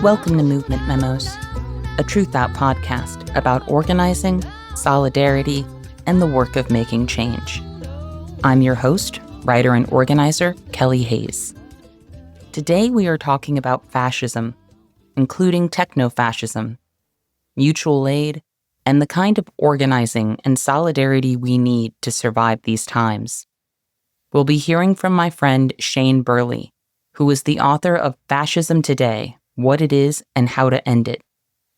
Welcome to Movement Memos, a Truthout podcast about organizing, solidarity, and the work of making change. I'm your host, writer and organizer, Kelly Hayes. Today we are talking about fascism, including techno-fascism, mutual aid, and the kind of organizing and solidarity we need to survive these times. We'll be hearing from my friend Shane Burley, who is the author of Fascism Today, What It Is and How to End It,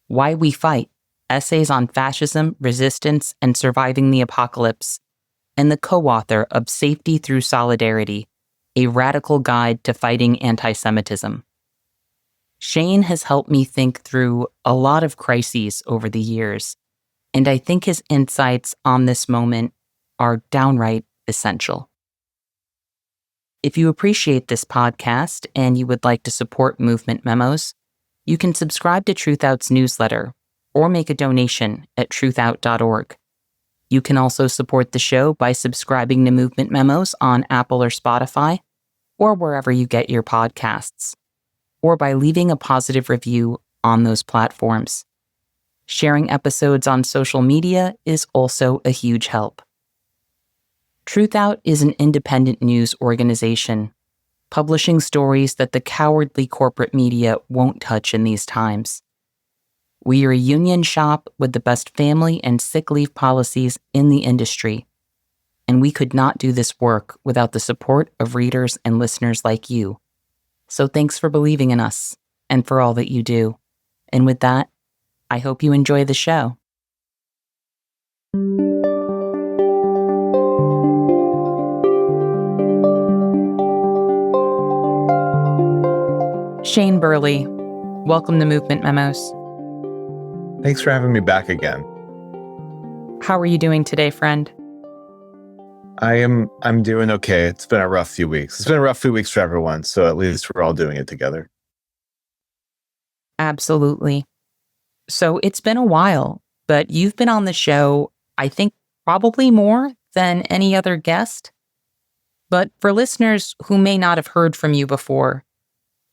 Why We Fight, Essays on Fascism, Resistance, and Surviving the Apocalypse, and the co-author of Safety Through Solidarity, A Radical Guide to Fighting Anti-Semitism. Shane has helped me think through a lot of crises over the years, and I think his insights on this moment are downright essential. If you appreciate this podcast and you would like to support Movement Memos, you can subscribe to Truthout's newsletter or make a donation at truthout.org. You can also support the show by subscribing to Movement Memos on Apple or Spotify, or wherever you get your podcasts, or by leaving a positive review on those platforms. Sharing episodes on social media is also a huge help. Truthout is an independent news organization, publishing stories that the cowardly corporate media won't touch in these times. We are a union shop with the best family and sick leave policies in the industry, and we could not do this work without the support of readers and listeners like you. So thanks for believing in us and for all that you do. And with that, I hope you enjoy the show. Shane Burley, welcome to Movement Memos. Thanks for having me back again. How are you doing today, friend? I'm doing okay. It's been a rough few weeks. It's been a rough few weeks for everyone, so at least we're all doing it together. Absolutely. So it's been a while, but you've been on the show, I think, probably more than any other guest. But for listeners who may not have heard from you before,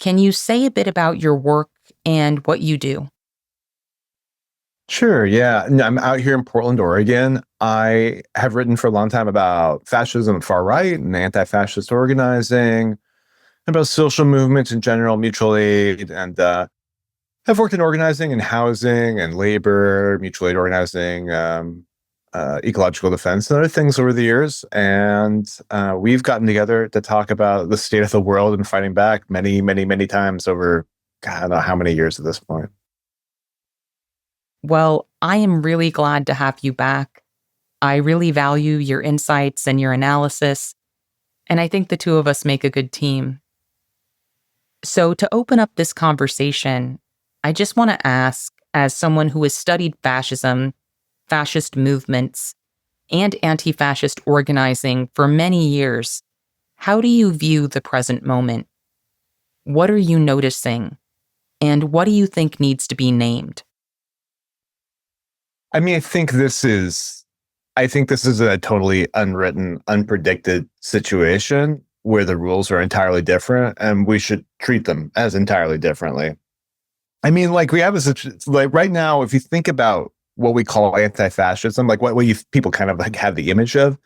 can you say a bit about your work and what you do? Sure, yeah. I'm out here in Portland, Oregon. I have written for a long time about fascism and far right and anti-fascist organizing, about social movements in general, mutual aid, and I've worked in organizing and housing and labor, mutual aid organizing, ecological defense, and other things over the years. And we've gotten together to talk about the state of the world and fighting back many, many, many times over, God, I don't know how many years at this point. Well, I am really glad to have you back. I really value your insights and your analysis, and I think the two of us make a good team. So to open up this conversation, I just want to ask, as someone who has studied fascism, fascist movements, and anti-fascist organizing for many years, how do you view the present moment? What are you noticing? And what do you think needs to be named? I mean, I think this is a totally unwritten, unpredicted situation where the rules are entirely different, and we should treat them as entirely differently. I mean, like we have like right now, if you think about what we call anti-fascism, like what people kind of like have the image of,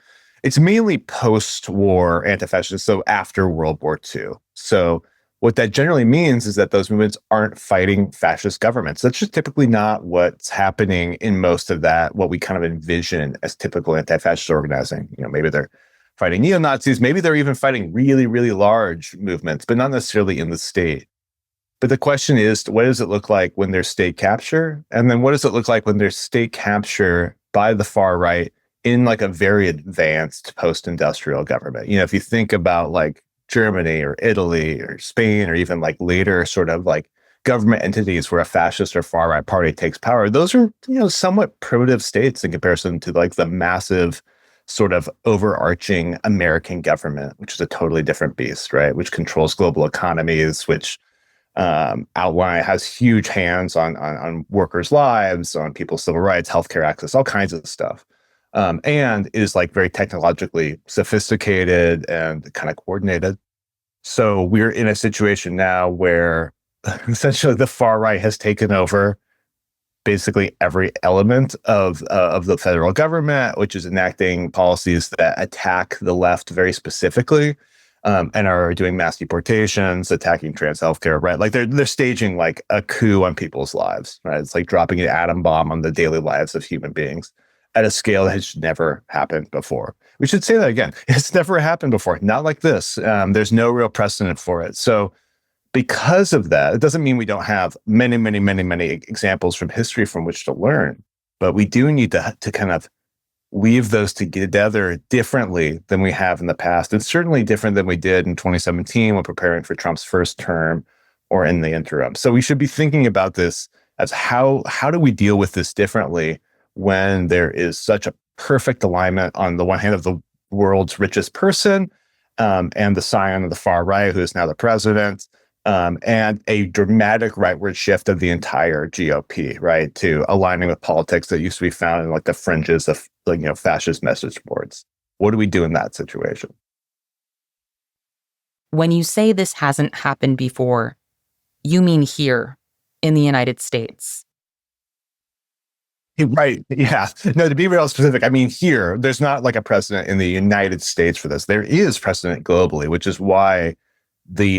it's mainly post-war anti-fascist, so after World War II. So what that generally means is that those movements aren't fighting fascist governments. That's just typically not what's happening in most of that, what we kind of envision as typical anti-fascist organizing. You know, maybe they're fighting neo-Nazis, maybe they're even fighting really, really large movements, but not necessarily in the state. But the question is, what does it look like when there's state capture? And then what does it look like when there's state capture by the far right in like a very advanced post-industrial government? You know, if you think about like Germany or Italy or Spain or even like later sort of like government entities where a fascist or far right party takes power, those are, you know, somewhat primitive states in comparison to like the massive sort of overarching American government, which is a totally different beast, right? Which controls global economies, which has huge hands on workers' lives, on people's civil rights, healthcare access, all kinds of stuff. And is like very technologically sophisticated and kind of coordinated. So we're in a situation now where essentially the far right has taken over basically every element of the federal government, which is enacting policies that attack the left very specifically, and are doing mass deportations, attacking trans healthcare, right? Like they're staging like a coup on people's lives, right? It's like dropping an atom bomb on the daily lives of human beings at a scale that has never happened before. We should say that again. It's never happened before, not like this. There's no real precedent for it. So because of that, it doesn't mean we don't have many, many, many, many examples from history from which to learn, but we do need to kind of weave those together differently than we have in the past, and certainly different than we did in 2017 when preparing for Trump's first term or in the interim. So we should be thinking about this as how do we deal with this differently when there is such a perfect alignment on the one hand of the world's richest person, and the scion of the far right, who is now the president, and a dramatic rightward shift of the entire GOP, right, to aligning with politics that used to be found in like the fringes of like, fascist message boards. What do we do in that situation? When you say this hasn't happened before, you mean here in the United States? Right. Yeah. No, to be real specific, I mean, here, there's not like a precedent in the United States for this. There is precedent globally, which is why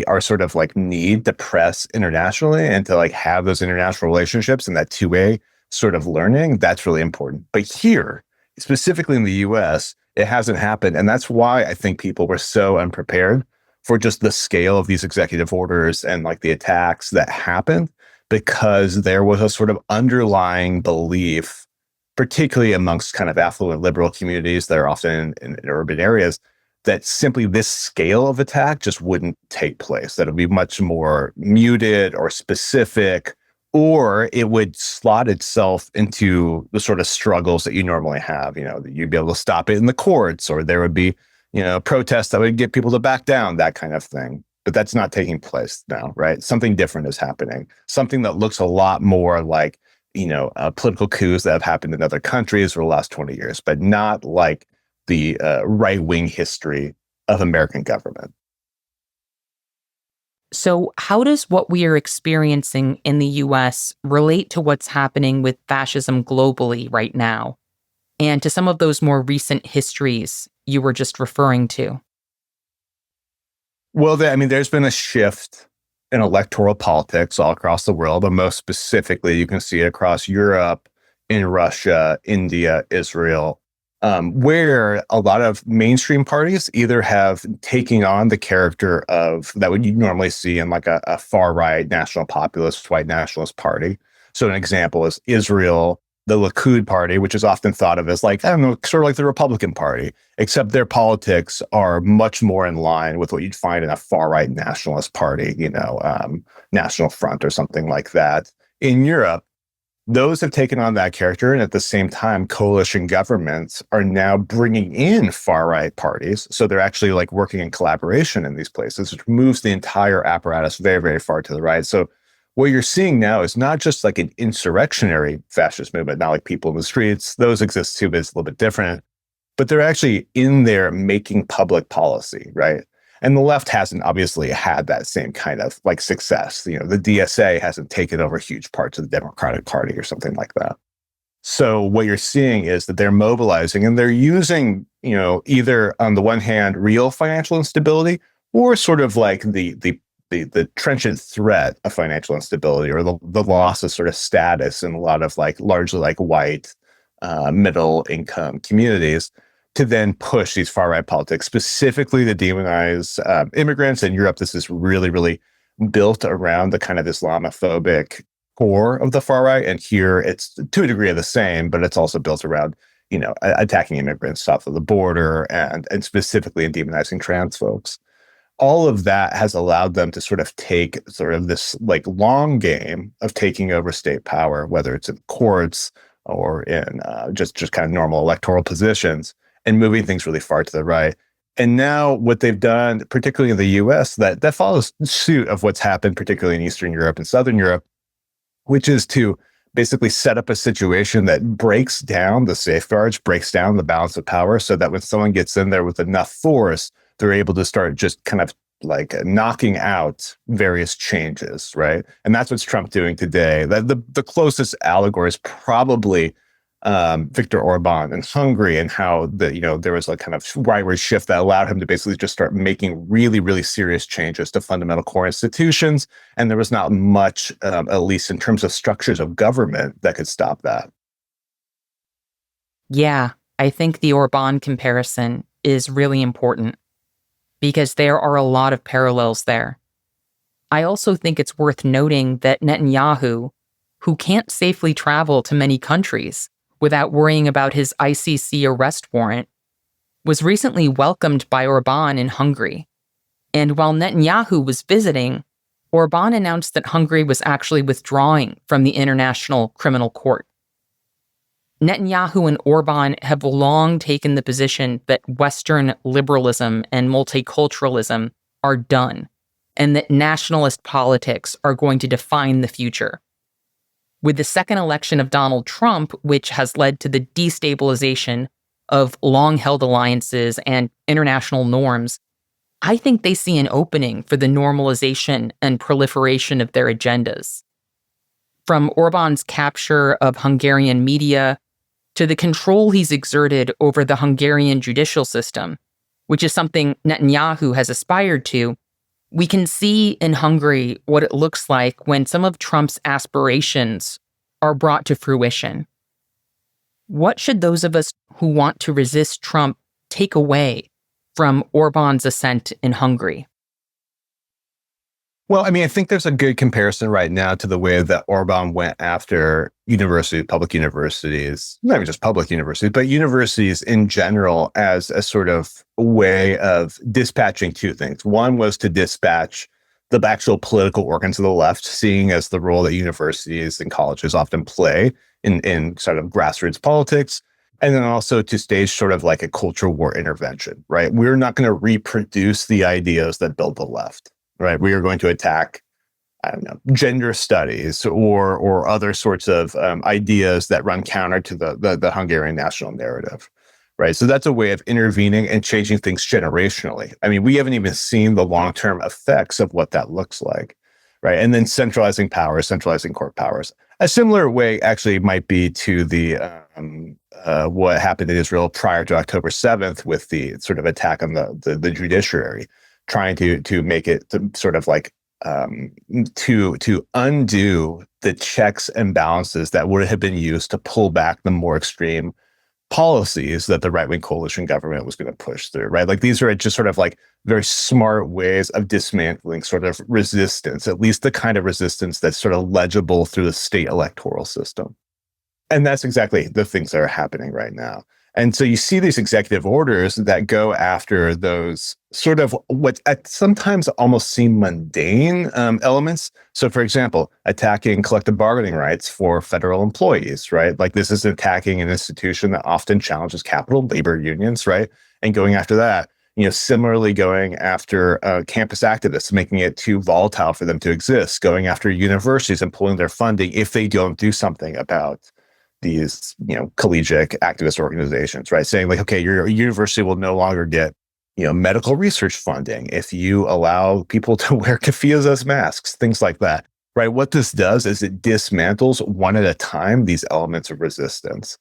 our sort of like need to press internationally and to like have those international relationships and that two-way sort of learning, that's really important. But here, specifically in the US, it hasn't happened. And that's why I think people were so unprepared for just the scale of these executive orders and like the attacks that happened, because there was a sort of underlying belief, particularly amongst kind of affluent liberal communities that are often in urban areas, that simply this scale of attack just wouldn't take place, that it would be much more muted or specific, or it would slot itself into the sort of struggles that you normally have, that you'd be able to stop it in the courts, or there would be, protests that would get people to back down, that kind of thing. But that's not taking place now, right? Something different is happening. Something that looks a lot more like, political coups that have happened in other countries over the last 20 years, but not like the right-wing history of American government. So how does what we are experiencing in the US relate to what's happening with fascism globally right now, and to some of those more recent histories you were just referring to? Well, there's been a shift in electoral politics all across the world, but most specifically, you can see it across Europe, in Russia, India, Israel, where a lot of mainstream parties either have taken on the character of that would you normally see in like a far right national populist white nationalist party. So an example is Israel, the Likud party, which is often thought of as like, I don't know, sort of like the Republican Party, except their politics are much more in line with what you'd find in a far right nationalist party, National Front or something like that. In Europe, those have taken on that character, and at the same time, coalition governments are now bringing in far-right parties. So they're actually like working in collaboration in these places, which moves the entire apparatus very, very far to the right. So what you're seeing now is not just like an insurrectionary fascist movement, not like people in the streets. Those exist too, but it's a little bit different. But they're actually in there making public policy, right? And the left hasn't obviously had that same kind of like success. The DSA hasn't taken over huge parts of the Democratic Party or something like that. So what you're seeing is that they're mobilizing and they're using, either on the one hand, real financial instability, or sort of like the trenchant threat of financial instability, or the loss of sort of status in a lot of like largely like white middle income communities, to then push these far-right politics, specifically to demonize immigrants. In Europe, this is really, really built around the kind of Islamophobic core of the far-right. And here it's to a degree of the same, but it's also built around, attacking immigrants south of the border and specifically in demonizing trans folks. All of that has allowed them to sort of take sort of this like long game of taking over state power, whether it's in courts or in just kind of normal electoral positions, and moving things really far to the right. And now what they've done, particularly in the US, that follows suit of what's happened, particularly in Eastern Europe and Southern Europe, which is to basically set up a situation that breaks down the safeguards, breaks down the balance of power, so that when someone gets in there with enough force, they're able to start just kind of knocking out various changes, right? And that's what's Trump doing today. The closest allegory is probably Viktor Orban in Hungary, and how there was a kind of rightward shift that allowed him to basically just start making really, really serious changes to fundamental core institutions. And there was not much, at least in terms of structures of government, that could stop that. Yeah, I think the Orban comparison is really important because there are a lot of parallels there. I also think it's worth noting that Netanyahu, who can't safely travel to many countries without worrying about his ICC arrest warrant, was recently welcomed by Orban in Hungary. And while Netanyahu was visiting, Orban announced that Hungary was actually withdrawing from the International Criminal Court. Netanyahu and Orban have long taken the position that Western liberalism and multiculturalism are done, and that nationalist politics are going to define the future. With the second election of Donald Trump, which has led to the destabilization of long-held alliances and international norms, I think they see an opening for the normalization and proliferation of their agendas. From Orban's capture of Hungarian media to the control he's exerted over the Hungarian judicial system, which is something Netanyahu has aspired to, we can see in Hungary what it looks like when some of Trump's aspirations are brought to fruition. What should those of us who want to resist Trump take away from Orban's ascent in Hungary? Well, I mean, I think there's a good comparison right now to the way that Orban went after public universities, not even just public universities, but universities in general, as a sort of way of dispatching two things. One was to dispatch the actual political organs of the left, seeing as the role that universities and colleges often play in sort of grassroots politics. And then also to stage sort of like a culture war intervention, right? We're not going to reproduce the ideas that build the left. Right, we are going to attack, I don't know, gender studies or other sorts of ideas that run counter to the Hungarian national narrative, right? So that's a way of intervening and changing things generationally. I mean, we haven't even seen the long-term effects of what that looks like, right? And then centralizing powers, centralizing court powers. A similar way actually might be to the what happened in Israel prior to October 7th with the sort of attack on the judiciary, trying to make it to sort of like to undo the checks and balances that would have been used to pull back the more extreme policies that the right-wing coalition government was going to push through, right? Like these are just sort of like very smart ways of dismantling sort of resistance, at least the kind of resistance that's sort of legible through the state electoral system. And that's exactly the things that are happening right now. And so you see these executive orders that go after those sort of what sometimes almost seem mundane elements. So, for example, attacking collective bargaining rights for federal employees, right? Like this is attacking an institution that often challenges capital labor unions, right? And going after that. Similarly going after campus activists, making it too volatile for them to exist, going after universities and pulling their funding if they don't do something about these, collegiate activist organizations, right? Saying like, okay, your university will no longer get, medical research funding if you allow people to wear keffiyehs as masks, things like that, right? What this does is it dismantles one at a time these elements of resistance.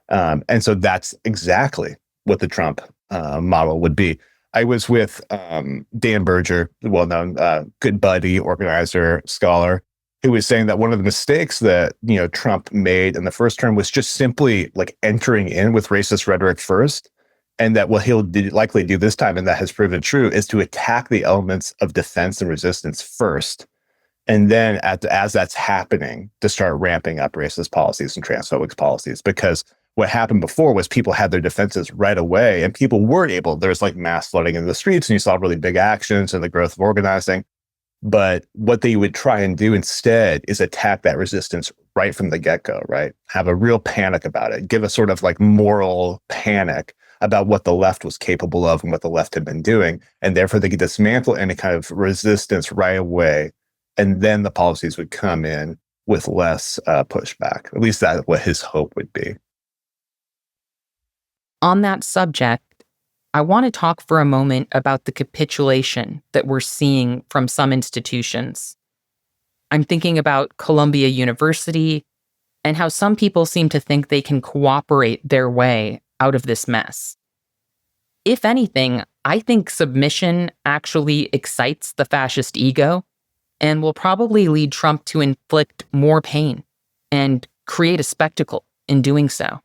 And so that's exactly what the Trump model would be. I was with Dan Berger, the well-known good buddy, organizer, scholar, who was saying that one of the mistakes that Trump made in the first term was just simply like entering in with racist rhetoric first, and that what he'll likely do this time, and that has proven true, is to attack the elements of defense and resistance first, and then as that's happening, to start ramping up racist policies and transphobic policies. Because what happened before was people had their defenses right away, and people were able. There's like mass flooding in the streets, and you saw really big actions and the growth of organizing. But what they would try and do instead is attack that resistance right from the get-go, right? Have a real panic about it, give a sort of like moral panic about what the left was capable of and what the left had been doing. And therefore they could dismantle any kind of resistance right away. And then the policies would come in with less pushback. At least that's what his hope would be. On that subject, I want to talk for a moment about the capitulation that we're seeing from some institutions. I'm thinking about Columbia University and how some people seem to think they can cooperate their way out of this mess. If anything, I think submission actually excites the fascist ego and will probably lead Trump to inflict more pain and create a spectacle in doing so.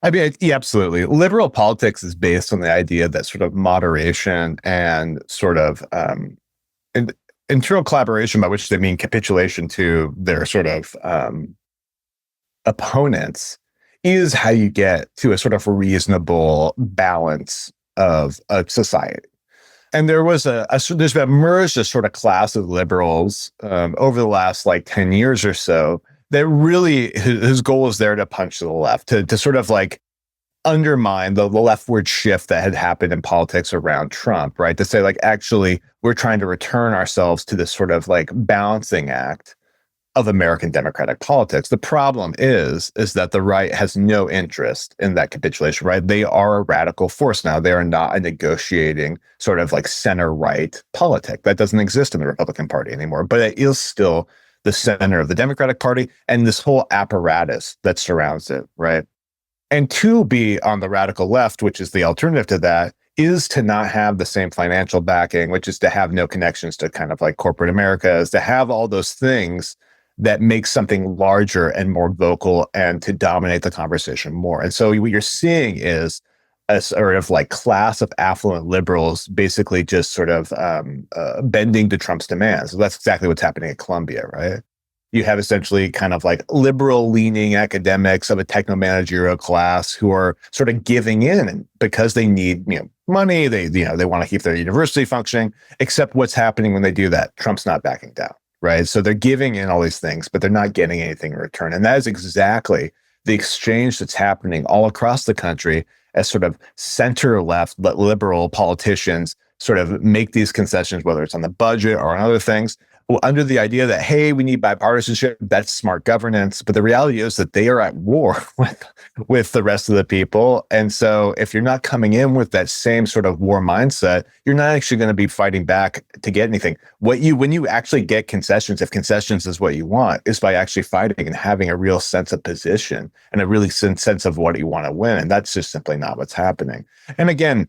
I mean, yeah, absolutely. Liberal politics is based on the idea that sort of moderation and sort of in, internal collaboration, by which they mean capitulation to their sort of opponents, is how you get to a sort of reasonable balance of a society. And there was there's been emerged a sort of class of liberals over the last like 10 years or so that really his goal is there to punch to the left, to sort of like undermine the leftward shift that had happened in politics around Trump, right? To say like, actually, we're trying to return ourselves to this sort of like balancing act of American democratic politics. The problem is that the right has no interest in that capitulation, right? They are a radical force now. They are not a negotiating sort of like center-right politic. That doesn't exist in the Republican Party anymore, but it is still the center of the Democratic Party and this whole apparatus that surrounds it, right? And to be on the radical left, which is the alternative to that, is to not have the same financial backing, which is to have no connections to kind of like corporate America, is to have all those things that make something larger and more vocal and to dominate the conversation more. And so what you're seeing is a sort of like class of affluent liberals basically just sort of bending to Trump's demands. So that's exactly what's happening at Columbia, right? You have essentially kind of like liberal-leaning academics of a techno-managerial class who are sort of giving in because they need money. They want to keep their university functioning. Except what's happening when they do that? Trump's not backing down, right? So they're giving in all these things, but they're not getting anything in return. And that is exactly the exchange that's happening all across the country as sort of center-left liberal politicians sort of make these concessions, whether it's on the budget or on other things, under the idea that, hey, we need bipartisanship, that's smart governance. But the reality is that they are at war with the rest of the people. And so if you're not coming in with that same sort of war mindset, you're not actually going to be fighting back to get anything. When you actually get concessions, if concessions is what you want, is by actually fighting and having a real sense of position and a really sense of what you want to win. And that's just simply not what's happening. And again,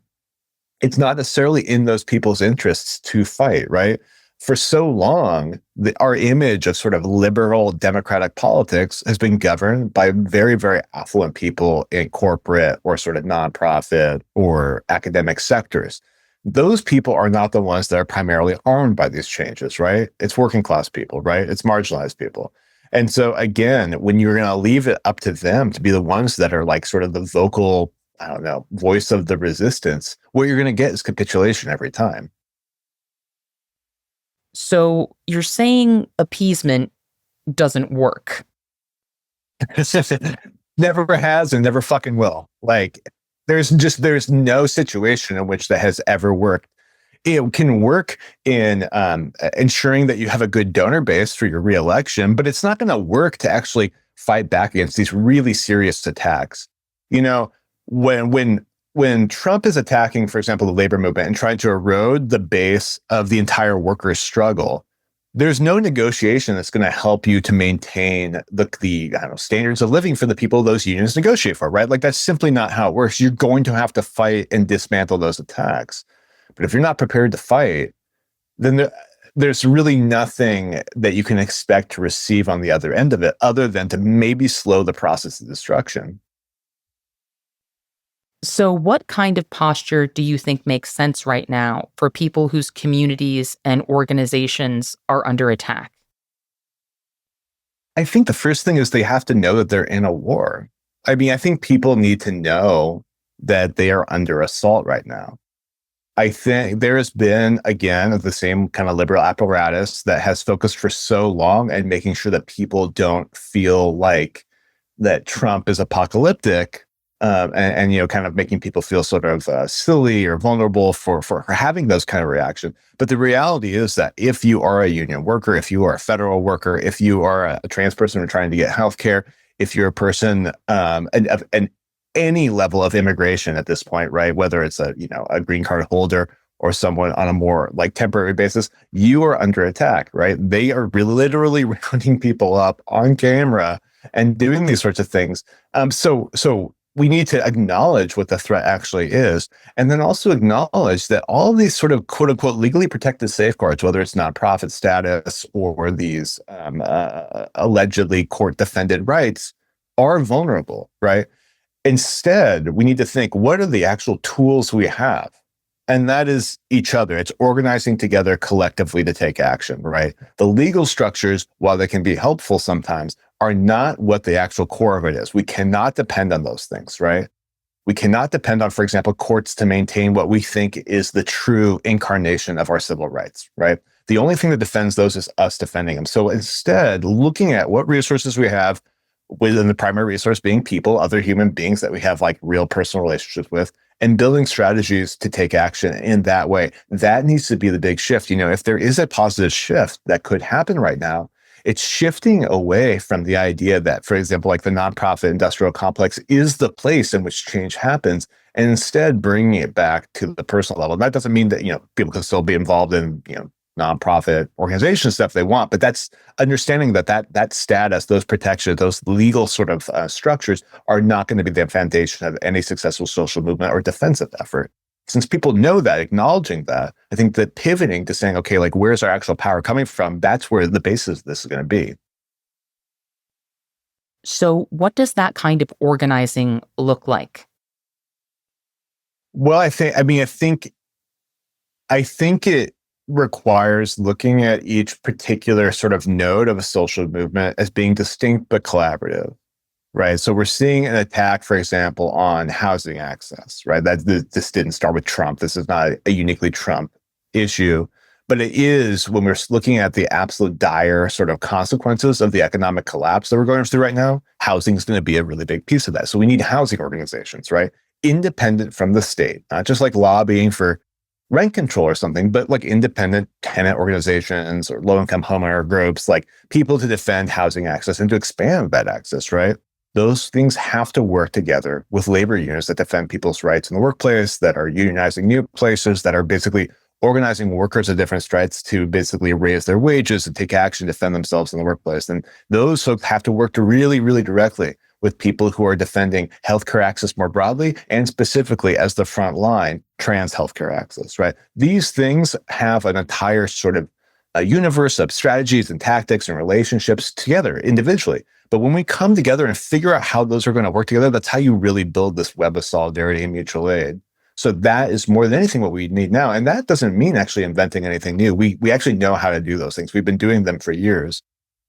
it's not necessarily in those people's interests to fight, right? For so long, our image of sort of liberal democratic politics has been governed by very, very affluent people in corporate or sort of nonprofit or academic sectors. Those people are not the ones that are primarily harmed by these changes, right? It's working class people, right? It's marginalized people. And so again, when you're going to leave it up to them to be the ones that are like sort of the vocal, I don't know, voice of the resistance, what you're going to get is capitulation every time. So you're saying appeasement doesn't work? Never has and never fucking will. Like there's no situation in which that has ever worked. It can work in ensuring that you have a good donor base for your reelection, but it's not going to work to actually fight back against these really serious attacks. When Trump is attacking, for example, the labor movement and trying to erode the base of the entire workers' struggle, there's no negotiation that's going to help you to maintain the standards of living for the people those unions negotiate for, right? Like that's simply not how it works. You're going to have to fight and dismantle those attacks. But if you're not prepared to fight, then there's really nothing that you can expect to receive on the other end of it other than to maybe slow the process of destruction. So what kind of posture do you think makes sense right now for people whose communities and organizations are under attack? I think the first thing is they have to know that they're in a war. I mean, I think people need to know that they are under assault right now. I think there has been, again, the same kind of liberal apparatus that has focused for so long and making sure that people don't feel like that Trump is apocalyptic. And kind of making people feel sort of silly or vulnerable for having those kind of reactions. But the reality is that if you are a union worker, if you are a federal worker, if you are a trans person who are trying to get healthcare, if you're a person, an any level of immigration at this point, right? Whether it's a green card holder or someone on a more like temporary basis, you are under attack, right? They are literally rounding people up on camera and doing these sorts of things. So we need to acknowledge what the threat actually is, and then also acknowledge that all of these sort of quote unquote legally protected safeguards, whether it's nonprofit status or these allegedly court defended rights, are vulnerable, right? Instead, we need to think, what are the actual tools we have? And that is each other. It's organizing together collectively to take action, right? The legal structures, while they can be helpful sometimes, are not what the actual core of it is. We cannot depend on those things, right? We cannot depend on, for example, courts to maintain what we think is the true incarnation of our civil rights, right? The only thing that defends those is us defending them. So instead, looking at what resources we have, within the primary resource being people, other human beings that we have like real personal relationships with, and building strategies to take action in that way. That needs to be the big shift. If there is a positive shift that could happen right now, it's shifting away from the idea that, for example, like the nonprofit industrial complex is the place in which change happens, and instead bringing it back to the personal level. And that doesn't mean that, people can still be involved in, nonprofit organization stuff they want, but that's understanding that status, those protections, those legal sort of structures are not going to be the foundation of any successful social movement or defensive effort. Since people know that, acknowledging that, I think that pivoting to saying, okay, like where's our actual power coming from? That's where the basis of this is going to be. So what does that kind of organizing look like? Well, I think it requires looking at each particular sort of node of a social movement as being distinct but collaborative, right? So we're seeing an attack, for example, on housing access, right? This didn't start with Trump. This is not a uniquely Trump issue, but it is when we're looking at the absolute dire sort of consequences of the economic collapse that we're going through right now. Housing is going to be a really big piece of that. So we need housing organizations, right? Independent from the state, not just like lobbying for rent control or something, but like independent tenant organizations or low-income homeowner groups, like people to defend housing access and to expand that access, right? Those things have to work together with labor unions that defend people's rights in the workplace, that are unionizing new places, that are basically organizing workers of different stripes to basically raise their wages and take action to defend themselves in the workplace. And those folks have to work really, really directly with people who are defending healthcare access more broadly, and specifically as the front line, trans healthcare access, right? These things have an entire sort of a universe of strategies and tactics and relationships together individually. But when we come together and figure out how those are going to work together, that's how you really build this web of solidarity and mutual aid. So that is more than anything what we need now. And that doesn't mean actually inventing anything new. We actually know how to do those things. We've been doing them for years.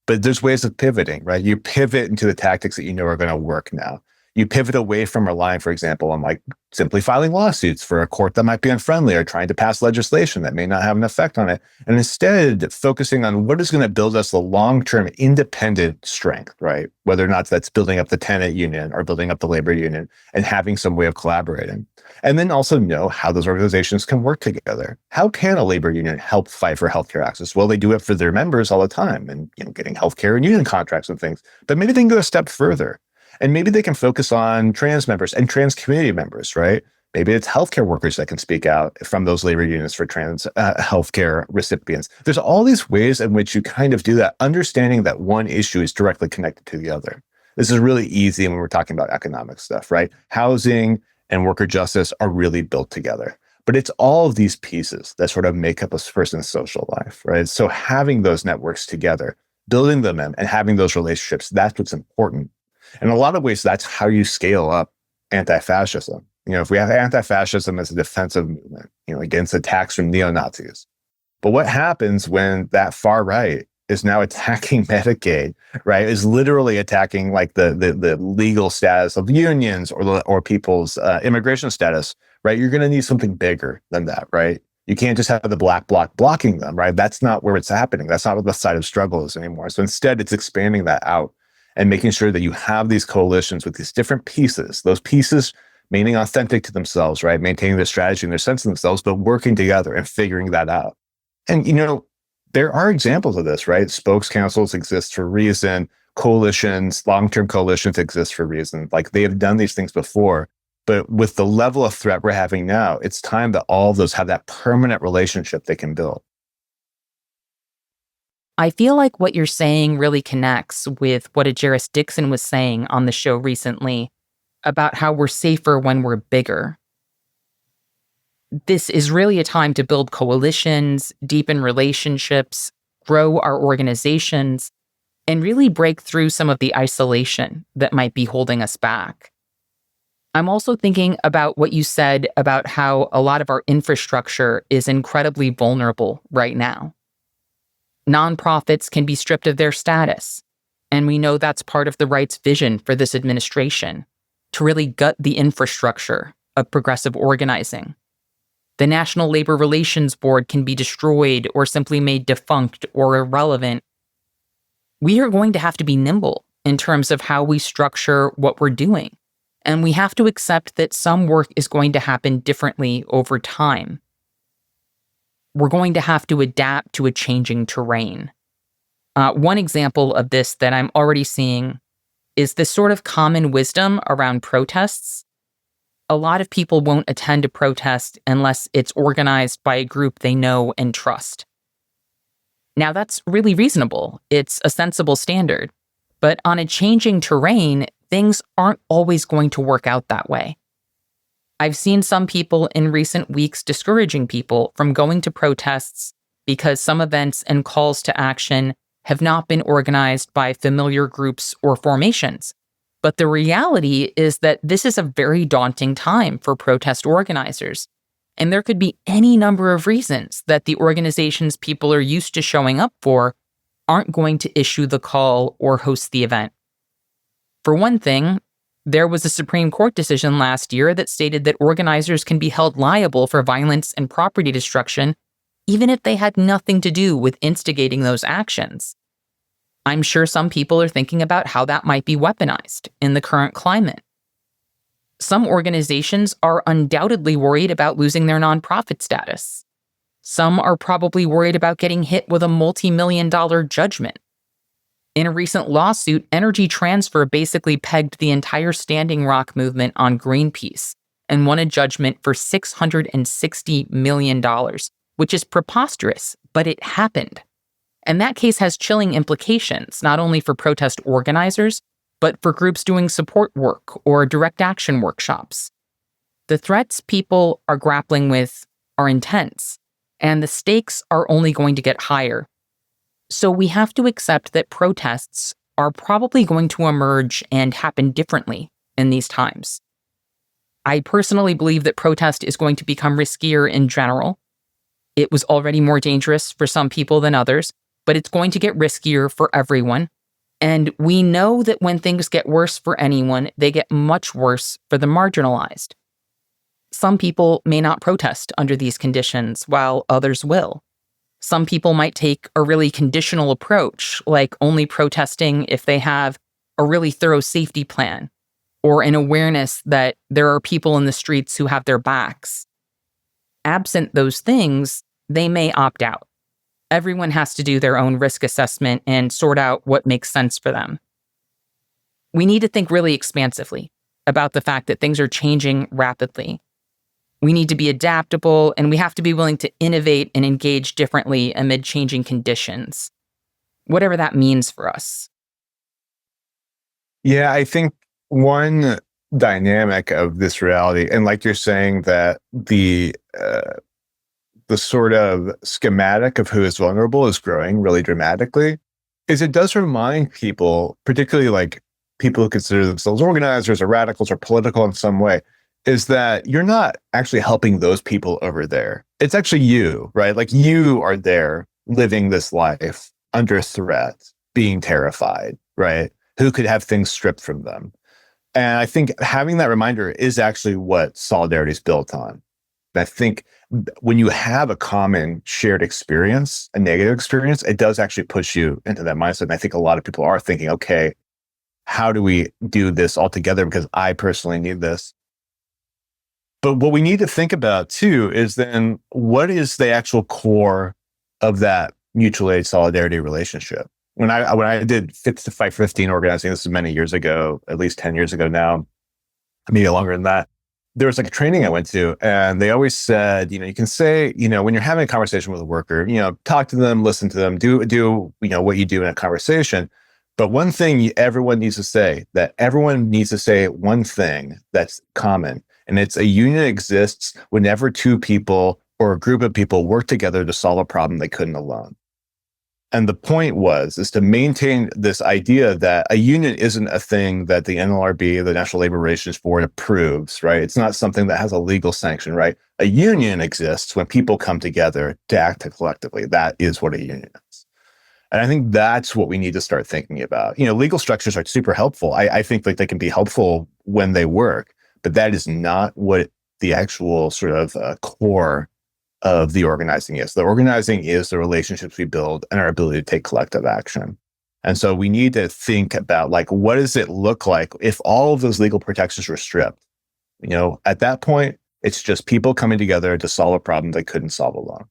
But there's ways of pivoting, right? You pivot into the tactics that you know are going to work now. You pivot away from relying, for example, on like simply filing lawsuits for a court that might be unfriendly or trying to pass legislation that may not have an effect on it. And instead, focusing on what is going to build us the long-term independent strength, right? Whether or not that's building up the tenant union or building up the labor union and having some way of collaborating. And then also know how those organizations can work together. How can a labor union help fight for healthcare access? Well, they do it for their members all the time and getting healthcare and union contracts and things. But maybe they can go a step further. And maybe they can focus on trans members and trans community members, right? Maybe it's healthcare workers that can speak out from those labor unions for trans healthcare recipients. There's all these ways in which you kind of do that, understanding that one issue is directly connected to the other. This is really easy when we're talking about economic stuff, right? Housing and worker justice are really built together. But it's all of these pieces that sort of make up a person's social life, right? So having those networks together, building them and having those relationships, that's what's important. In a lot of ways, that's how you scale up anti-fascism. If we have anti-fascism as a defensive movement, against attacks from neo-Nazis. But what happens when that far right is now attacking Medicaid, right? Is literally attacking like the legal status of unions or people's immigration status, right? You're going to need something bigger than that, right? You can't just have the black bloc blocking them, right? That's not where it's happening. That's not what the side of struggle is anymore. So instead, it's expanding that out and making sure that you have these coalitions with these different pieces, those pieces remaining authentic to themselves, right? Maintaining their strategy and their sense of themselves, but working together and figuring that out. And, there are examples of this, right? Spokes councils exist for a reason. coalitions, long-term coalitions exist for a reason. Like they have done these things before, but with the level of threat we're having now, it's time that all of those have that permanent relationship they can build. I feel like what you're saying really connects with what Ajaris Dixon was saying on the show recently about how we're safer when we're bigger. This is really a time to build coalitions, deepen relationships, grow our organizations, and really break through some of the isolation that might be holding us back. I'm also thinking about what you said about how a lot of our infrastructure is incredibly vulnerable right now. Nonprofits can be stripped of their status, and we know that's part of the right's vision for this administration, to really gut the infrastructure of progressive organizing. The National Labor Relations Board can be destroyed or simply made defunct or irrelevant. We are going to have to be nimble in terms of how we structure what we're doing. And we have to accept that some work is going to happen differently over time. We're going to have to adapt to a changing terrain. One example of this that I'm already seeing is this sort of common wisdom around protests. A lot of people won't attend a protest unless it's organized by a group they know and trust. Now, that's really reasonable. It's a sensible standard. But on a changing terrain, things aren't always going to work out that way. I've seen some people in recent weeks discouraging people from going to protests because some events and calls to action have not been organized by familiar groups or formations. But the reality is that this is a very daunting time for protest organizers. And there could be any number of reasons that the organizations people are used to showing up for aren't going to issue the call or host the event. For one thing, there was a Supreme Court decision last year that stated that organizers can be held liable for violence and property destruction, even if they had nothing to do with instigating those actions. I'm sure some people are thinking about how that might be weaponized in the current climate. Some organizations are undoubtedly worried about losing their nonprofit status. Some are probably worried about getting hit with a multi-million-dollar judgment. In a recent lawsuit, Energy Transfer basically pegged the entire Standing Rock movement on Greenpeace and won a judgment for $660 million, which is preposterous, but it happened. And that case has chilling implications, not only for protest organizers, but for groups doing support work or direct action workshops. The threats people are grappling with are intense, and the stakes are only going to get higher. So we have to accept that protests are probably going to emerge and happen differently in these times. I personally believe that protest is going to become riskier in general. It was already more dangerous for some people than others, but it's going to get riskier for everyone. And we know that when things get worse for anyone, they get much worse for the marginalized. Some people may not protest under these conditions, while others will. Some people might take a really conditional approach, like only protesting if they have a really thorough safety plan, or an awareness that there are people in the streets who have their backs. Absent those things, they may opt out. Everyone has to do their own risk assessment and sort out what makes sense for them. We need to think really expansively about the fact that things are changing rapidly. We need to be adaptable, and we have to be willing to innovate and engage differently amid changing conditions, whatever that means for us. Yeah, I think one dynamic of this reality, and like you're saying that the sort of schematic of who is vulnerable is growing really dramatically, is it does remind people, particularly like people who consider themselves organizers or radicals or political in some way, is that you're not actually helping those people over there. It's actually you, right? Like you are there living this life under threat, being terrified, right? Who could have things stripped from them. And I think having that reminder is actually what solidarity is built on. I think when you have a common shared experience, a negative experience, it does actually push you into that mindset. And I think a lot of people are thinking, okay, how do we do this all together? Because I personally need this. But what we need to think about too is then what is the actual core of that mutual aid solidarity relationship? when I did Fit to Fight 15 organizing, this is many years ago, at least 10 years ago now, maybe longer than that. There was like a training I went to, and they always said, you can say, when you're having a conversation with a worker, talk to them, listen to them, do, what you do in a conversation. But one thing everyone needs to say, one thing that's common, and it's a union exists whenever two people or a group of people work together to solve a problem they couldn't alone. And the point is to maintain this idea that a union isn't a thing that the NLRB, the National Labor Relations Board, approves, right? It's not something that has a legal sanction, right? A union exists when people come together to act collectively. That is what a union is. And I think that's what we need to start thinking about. Legal structures are super helpful. I think like they can be helpful when they work, but that is not what the actual sort of core of the organizing is. The organizing is the relationships we build and our ability to take collective action. And so we need to think about like, what does it look like if all of those legal protections were stripped? At that point, it's just people coming together to solve a problem they couldn't solve alone.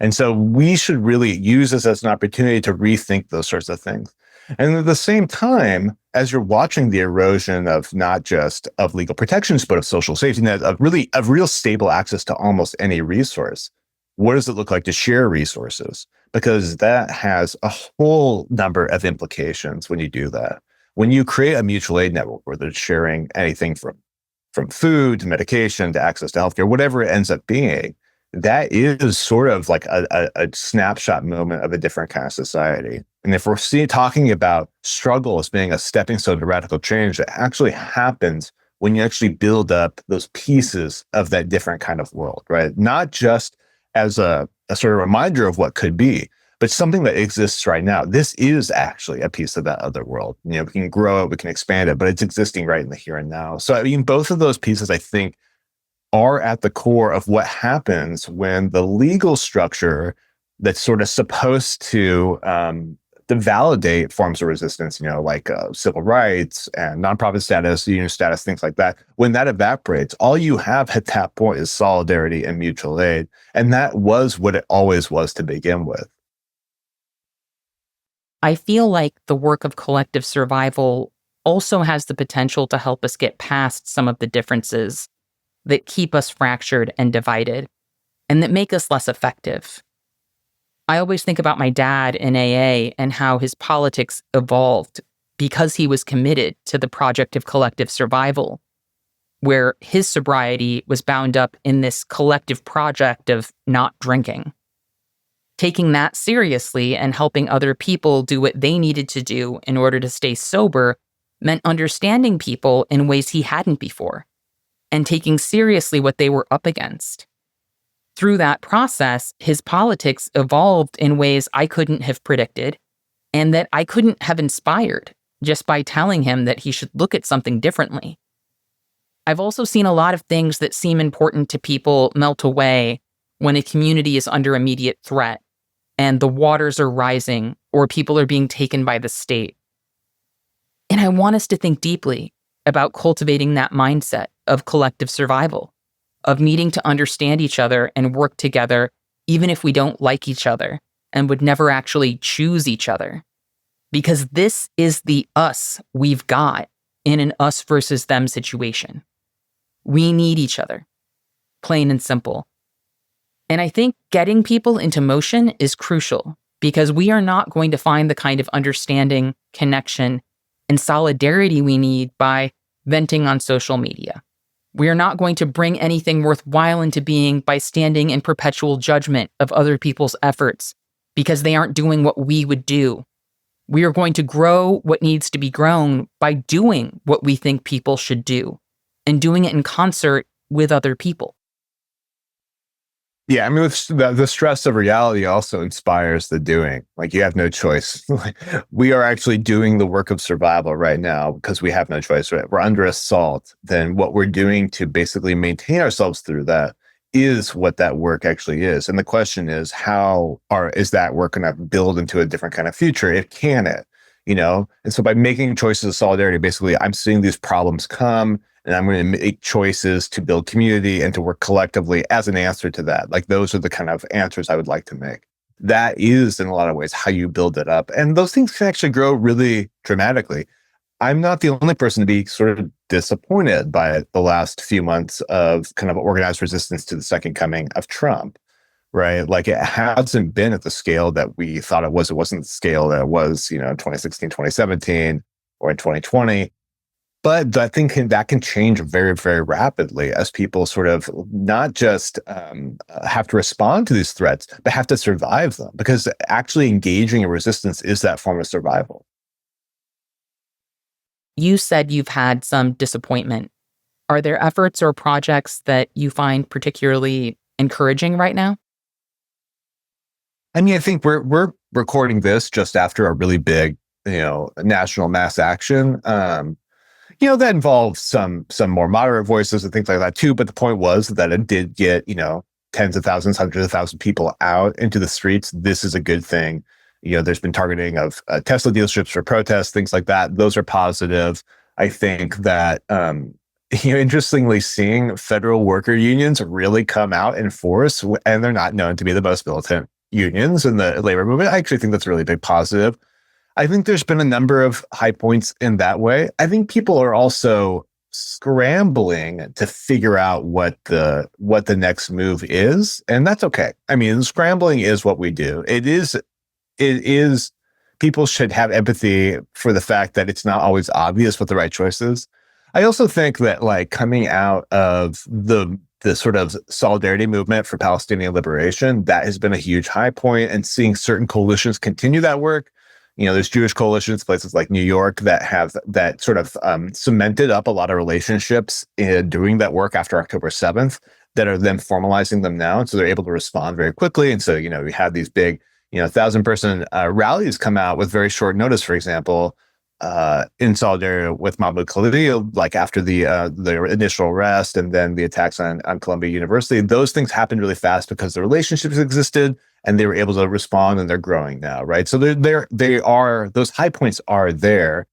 And so we should really use this as an opportunity to rethink those sorts of things. And at the same time, as you're watching the erosion of not just of legal protections, but of social safety net, of real stable access to almost any resource, what does it look like to share resources? Because that has a whole number of implications when you do that. When you create a mutual aid network where they're sharing anything from food to medication to access to healthcare, whatever it ends up being, that is sort of like a snapshot moment of a different kind of society. And if we're talking about struggle as being a stepping stone to radical change, it actually happens when you actually build up those pieces of that different kind of world, right? Not just as a sort of reminder of what could be, but something that exists right now. This is actually a piece of that other world. We can grow it, we can expand it, but it's existing right in the here and now. So I mean, both of those pieces, I think, are at the core of what happens when the legal structure that's sort of supposed to validate forms of resistance, like civil rights and nonprofit status, union status, things like that. When that evaporates, all you have at that point is solidarity and mutual aid. And that was what it always was to begin with. I feel like the work of collective survival also has the potential to help us get past some of the differences that keep us fractured and divided, and that make us less effective. I always think about my dad in AA and how his politics evolved because he was committed to the project of collective survival, where his sobriety was bound up in this collective project of not drinking. Taking that seriously and helping other people do what they needed to do in order to stay sober meant understanding people in ways he hadn't before, and taking seriously what they were up against. Through that process, his politics evolved in ways I couldn't have predicted, and that I couldn't have inspired just by telling him that he should look at something differently. I've also seen a lot of things that seem important to people melt away when a community is under immediate threat, and the waters are rising, or people are being taken by the state. And I want us to think deeply about cultivating that mindset of collective survival, of needing to understand each other and work together, even if we don't like each other and would never actually choose each other. Because this is the us we've got in an us versus them situation. We need each other, plain and simple. And I think getting people into motion is crucial, because we are not going to find the kind of understanding, connection, and solidarity we need by venting on social media. We are not going to bring anything worthwhile into being by standing in perpetual judgment of other people's efforts because they aren't doing what we would do. We are going to grow what needs to be grown by doing what we think people should do and doing it in concert with other people. Yeah, I mean, the stress of reality also inspires the doing. Like, you have no choice. We are actually doing the work of survival right now because we have no choice. Right? We're under assault. Then what we're doing to basically maintain ourselves through that is what that work actually is. And the question is, is that work going to build into a different kind of future? Can it? And so by making choices of solidarity, basically, I'm seeing these problems come, and I'm going to make choices to build community and to work collectively as an answer to that. Like, those are the kind of answers I would like to make. that is in a lot of ways how you build it up. And those things can actually grow really dramatically. I'm not the only person to be sort of disappointed by the last few months of kind of organized resistance to the second coming of Trump, right? Like it hasn't been at the scale that we thought it was. It wasn't the scale that it was, in 2016, 2017, or in 2020. But that can change very, very rapidly as people sort of not just have to respond to these threats, but have to survive them, because actually engaging in resistance is that form of survival. You said you've had some disappointment. Are there efforts or projects that you find particularly encouraging right now? I mean, I think we're recording this just after a really big, national mass action. That involves some more moderate voices and things like that too. But the point was that it did get, tens of thousands, hundreds of thousands of people out into the streets. This is a good thing. There's been targeting of Tesla dealerships for protests, things like that. Those are positive. I think that, interestingly, seeing federal worker unions really come out in force, and they're not known to be the most militant unions in the labor movement. I actually think that's a really big positive. I think there's been a number of high points in that way. I think people are also scrambling to figure out what the next move is, and that's okay. I mean, scrambling is what we do. It is people should have empathy for the fact that it's not always obvious what the right choice is. I also think that, like, coming out of the sort of solidarity movement for Palestinian liberation, that has been a huge high point, and seeing certain coalitions continue that work. There's Jewish coalitions, places like New York, that have that sort of cemented up a lot of relationships in doing that work after October 7th, that are then formalizing them now. And so they're able to respond very quickly. And so, we had these big, 1,000-person rallies come out with very short notice, for example, in solidarity with Mahmoud Khalil, like after the initial arrest and then the attacks on Columbia University. Those things happened really fast because the relationships existed, and they were able to respond, and they're growing now, right? So they are, those high points are there.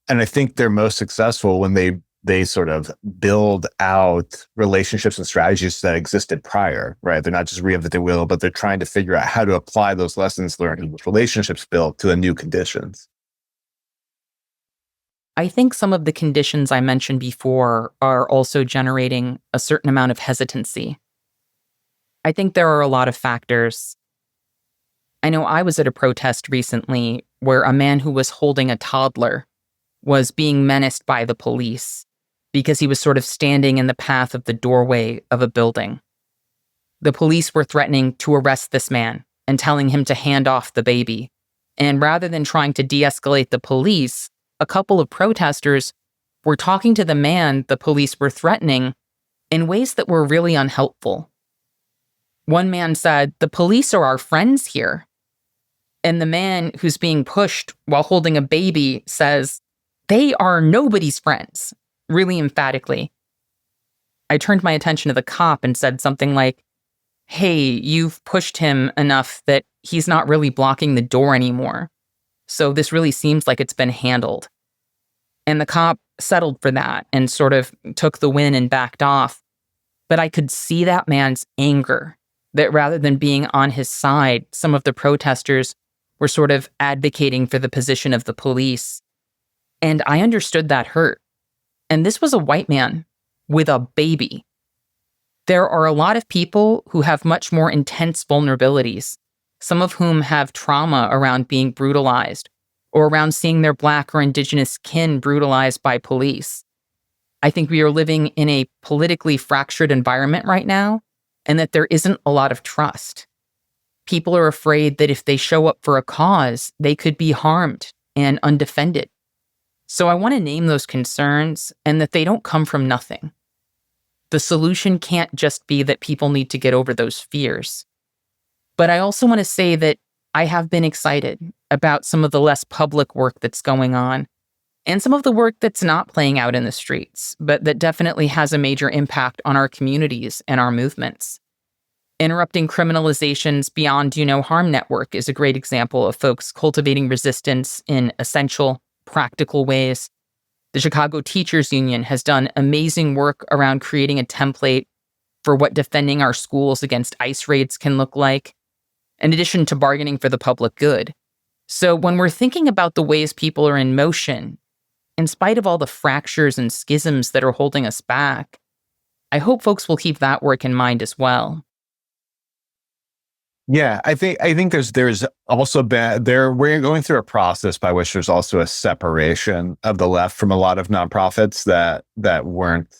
And I think they're most successful when they sort of build out relationships and strategies that existed prior, right? They're not just reinventing the wheel, but they're trying to figure out how to apply those lessons learned and those relationships built to the new conditions. I think some of the conditions I mentioned before are also generating a certain amount of hesitancy. I think there are a lot of factors. I know I was at a protest recently where a man who was holding a toddler was being menaced by the police because he was sort of standing in the path of the doorway of a building. The police were threatening to arrest this man and telling him to hand off the baby. And rather than trying to de-escalate the police, a couple of protesters were talking to the man the police were threatening in ways that were really unhelpful. One man said, "The police are our friends here." And the man who's being pushed while holding a baby says, "They are nobody's friends," really emphatically. I turned my attention to the cop and said something like, "Hey, you've pushed him enough that he's not really blocking the door anymore. So this really seems like it's been handled." And the cop settled for that and sort of took the win and backed off. But I could see that man's anger, that rather than being on his side, some of the protesters were sort of advocating for the position of the police. And I understood that hurt. And this was a white man with a baby. There are a lot of people who have much more intense vulnerabilities, some of whom have trauma around being brutalized or around seeing their Black or Indigenous kin brutalized by police. I think we are living in a politically fractured environment right now, and that there isn't a lot of trust. People are afraid that if they show up for a cause, they could be harmed and undefended. So I want to name those concerns, and that they don't come from nothing. The solution can't just be that people need to get over those fears. But I also want to say that I have been excited about some of the less public work that's going on, and some of the work that's not playing out in the streets, but that definitely has a major impact on our communities and our movements. Interrupting Criminalization's Beyond Do No Harm network is a great example of folks cultivating resistance in essential, practical ways. The Chicago Teachers Union has done amazing work around creating a template for what defending our schools against ICE raids can look like. in addition to bargaining for the public good. So when we're thinking about the ways people are in motion, in spite of all the fractures and schisms that are holding us back, I hope folks will keep that work in mind as well. Yeah, I think there's also we're going through a process by which there's also a separation of the left from a lot of nonprofits that weren't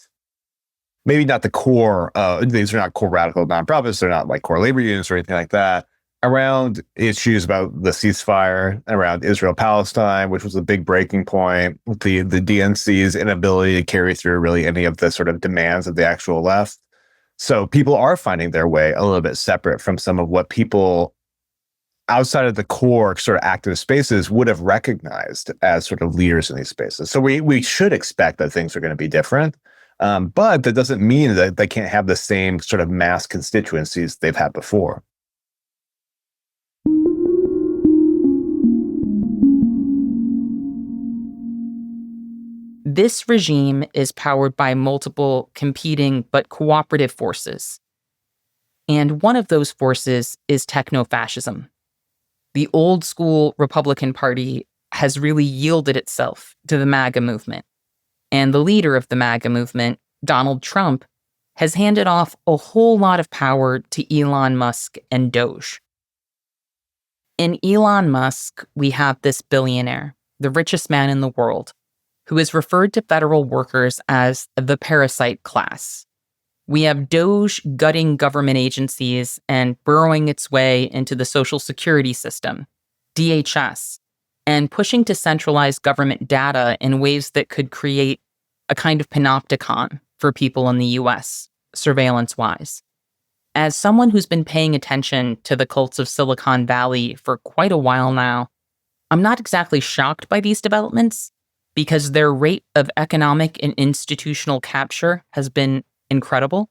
maybe not the core. These are not core radical nonprofits. They're not like core labor unions or anything like that. Around issues about the ceasefire, around Israel-Palestine, which was a big breaking point, the DNC's inability to carry through really any of the sort of demands of the actual left. So people are finding their way a little bit separate from some of what people outside of the core sort of active spaces would have recognized as sort of leaders in these spaces. So we should expect that things are going to be different. But that doesn't mean that they can't have the same sort of mass constituencies they've had before. This regime is powered by multiple competing but cooperative forces. And one of those forces is techno-fascism. The old school Republican Party has really yielded itself to the MAGA movement. And the leader of the MAGA movement, Donald Trump, has handed off a whole lot of power to Elon Musk and Doge. In Elon Musk, we have this billionaire, the richest man in the world, who is referred to federal workers as the parasite class. We have Doge gutting government agencies and burrowing its way into the Social Security system, DHS, and pushing to centralize government data in ways that could create a kind of panopticon for people in the US, surveillance-wise. As someone who's been paying attention to the cults of Silicon Valley for quite a while now, I'm not exactly shocked by these developments, because their rate of economic and institutional capture has been incredible,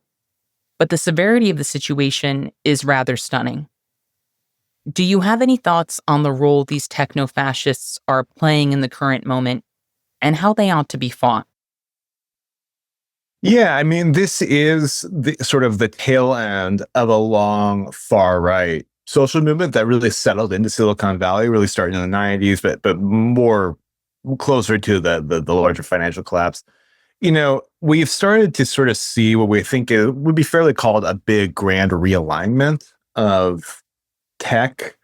but the severity of the situation is rather stunning. Do you have any thoughts on the role these techno-fascists are playing in the current moment and how they ought to be fought? Yeah, I mean, this is the sort of the tail end of a long far right social movement that really settled into Silicon Valley, really starting in the 90s, but more closer to the larger financial collapse. You know, we've started to sort of see what we think would be fairly called a big grand realignment of tech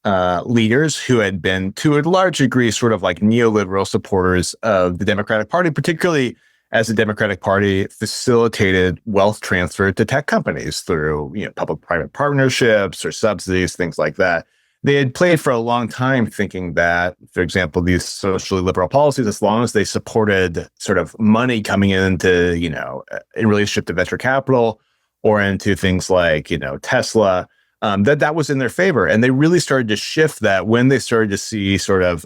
leaders who had been, to a large degree, sort of like neoliberal supporters of the Democratic Party, particularly as the Democratic Party facilitated wealth transfer to tech companies through, public-private partnerships or subsidies, things like that. They had played for a long time thinking that, for example, these socially liberal policies, as long as they supported sort of money coming into, in relationship to venture capital or into things like, Tesla, that was in their favor. And they really started to shift that when they started to see sort of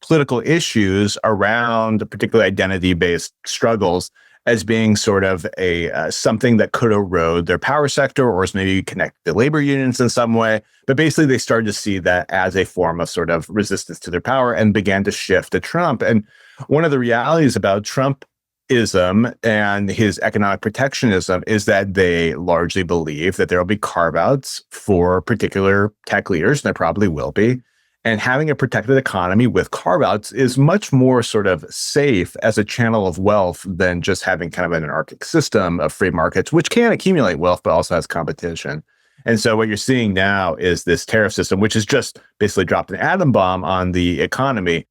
political issues around particularly identity-based struggles as being sort of a something that could erode their power sector or maybe connect the labor unions in some way. But basically, they started to see that as a form of sort of resistance to their power and began to shift to Trump. And one of the realities about Trumpism and his economic protectionism is that they largely believe that there will be carve-outs for particular tech leaders, and there probably will be. And having a protected economy with carve-outs is much more sort of safe as a channel of wealth than just having kind of an anarchic system of free markets, which can accumulate wealth, but also has competition. And so what you're seeing now is this tariff system, which has just basically dropped an atom bomb on the economy,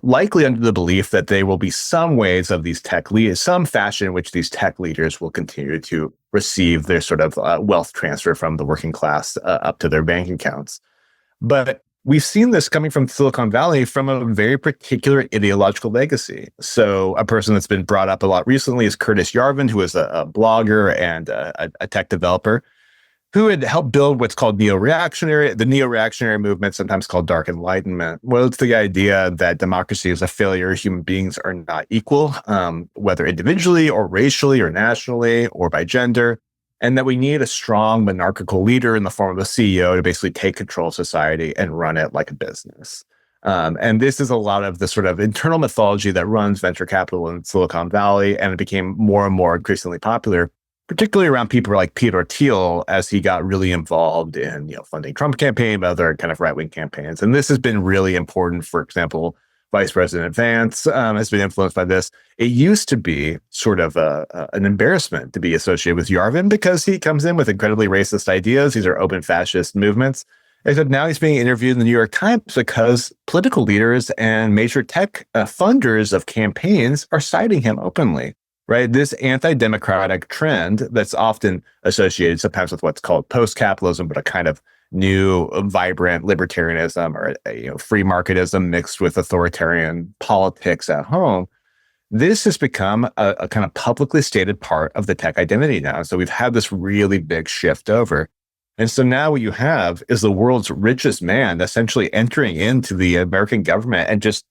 likely under the belief that there will be some ways of these tech leaders, some fashion in which these tech leaders will continue to receive their sort of wealth transfer from the working class up to their bank accounts. But we've seen this coming from Silicon Valley from a very particular ideological legacy. So a person that's been brought up a lot recently is Curtis Yarvin, who is a blogger and a tech developer who had helped build what's called the neo-reactionary movement, sometimes called dark enlightenment. Well, it's the idea that democracy is a failure. Human beings are not equal, whether individually or racially or nationally or by gender. And that we need a strong monarchical leader in the form of a CEO to basically take control of society and run it like a business. And this is a lot of the sort of internal mythology that runs venture capital in Silicon Valley, and it became more and more increasingly popular particularly around people like Peter Thiel, as he got really involved in, funding Trump campaign, but other kind of right-wing campaigns. And this has been really important. For example, Vice President Vance has been influenced by this. It used to be sort of an embarrassment to be associated with Yarvin because he comes in with incredibly racist ideas. These are open fascist movements. Except now he's being interviewed in the New York Times because political leaders and major tech funders of campaigns are citing him openly, right? This anti-democratic trend that's often associated sometimes with what's called post-capitalism, but a kind of new, vibrant libertarianism or free marketism mixed with authoritarian politics at home. This has become a kind of publicly stated part of the tech identity now. So we've had this really big shift over. And so now what you have is the world's richest man essentially entering into the American government and just,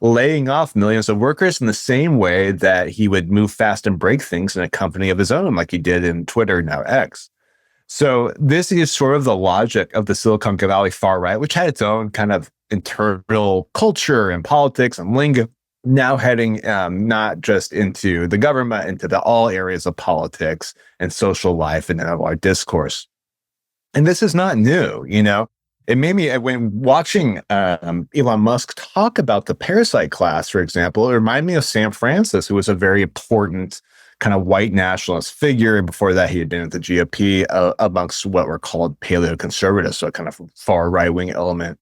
laying off millions of workers in the same way that he would move fast and break things in a company of his own, like he did in Twitter, now X. So this is sort of the logic of the Silicon Valley far right, which had its own kind of internal culture and politics and lingo, now heading not just into the government, into all areas of politics and social life and our discourse. And this is not new, It made me, when watching Elon Musk talk about the parasite class, for example, it reminded me of Sam Francis, who was a very important kind of white nationalist figure. And before that, he had been at the GOP amongst what were called paleoconservatives, so a kind of far right-wing element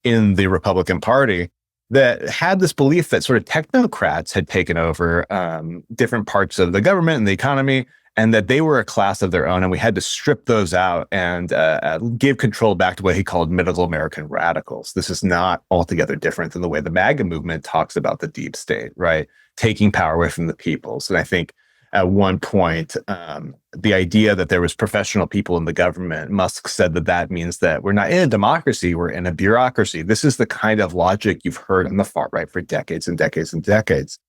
in the Republican Party that had this belief that sort of technocrats had taken over different parts of the government and the economy, and that they were a class of their own, and we had to strip those out and give control back to what he called middle American radicals. This is not altogether different than the way the MAGA movement talks about the deep state, right? Taking power away from the peoples. And I think at one point, the idea that there was professional people in the government, Musk said that means that we're not in a democracy, we're in a bureaucracy. This is the kind of logic you've heard on the far right for decades and decades and decades.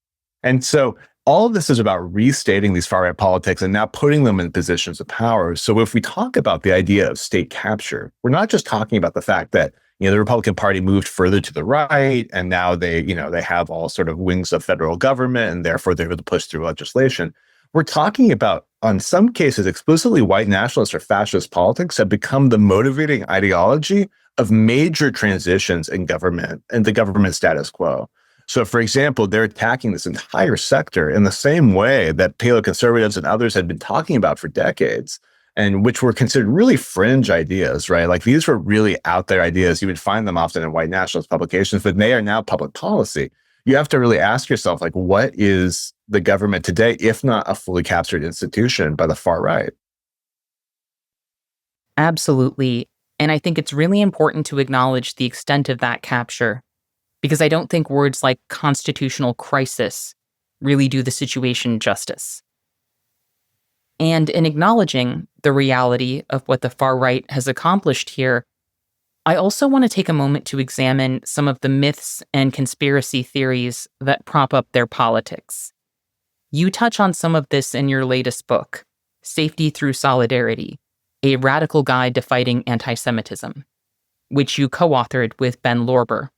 And so all of this is about restating these far-right politics and now putting them in positions of power. So if we talk about the idea of state capture, we're not just talking about the fact that the Republican Party moved further to the right, and now they have all sort of wings of federal government, and therefore they're able to push through legislation. We're talking about, on some cases, explicitly white nationalist or fascist politics have become the motivating ideology of major transitions in government and the government status quo. So, for example, they're attacking this entire sector in the same way that paleoconservatives and others had been talking about for decades, and which were considered really fringe ideas, right? Like these were really out there ideas. You would find them often in white nationalist publications, but they are now public policy. You have to really ask yourself, like, what is the government today, if not a fully captured institution by the far right? Absolutely. And I think it's really important to acknowledge the extent of that capture, because I don't think words like constitutional crisis really do the situation justice. And in acknowledging the reality of what the far right has accomplished here, I also want to take a moment to examine some of the myths and conspiracy theories that prop up their politics. You touch on some of this in your latest book, Safety Through Solidarity, A Radical Guide to Fighting Anti-Semitism, which you co-authored with Ben Lorber.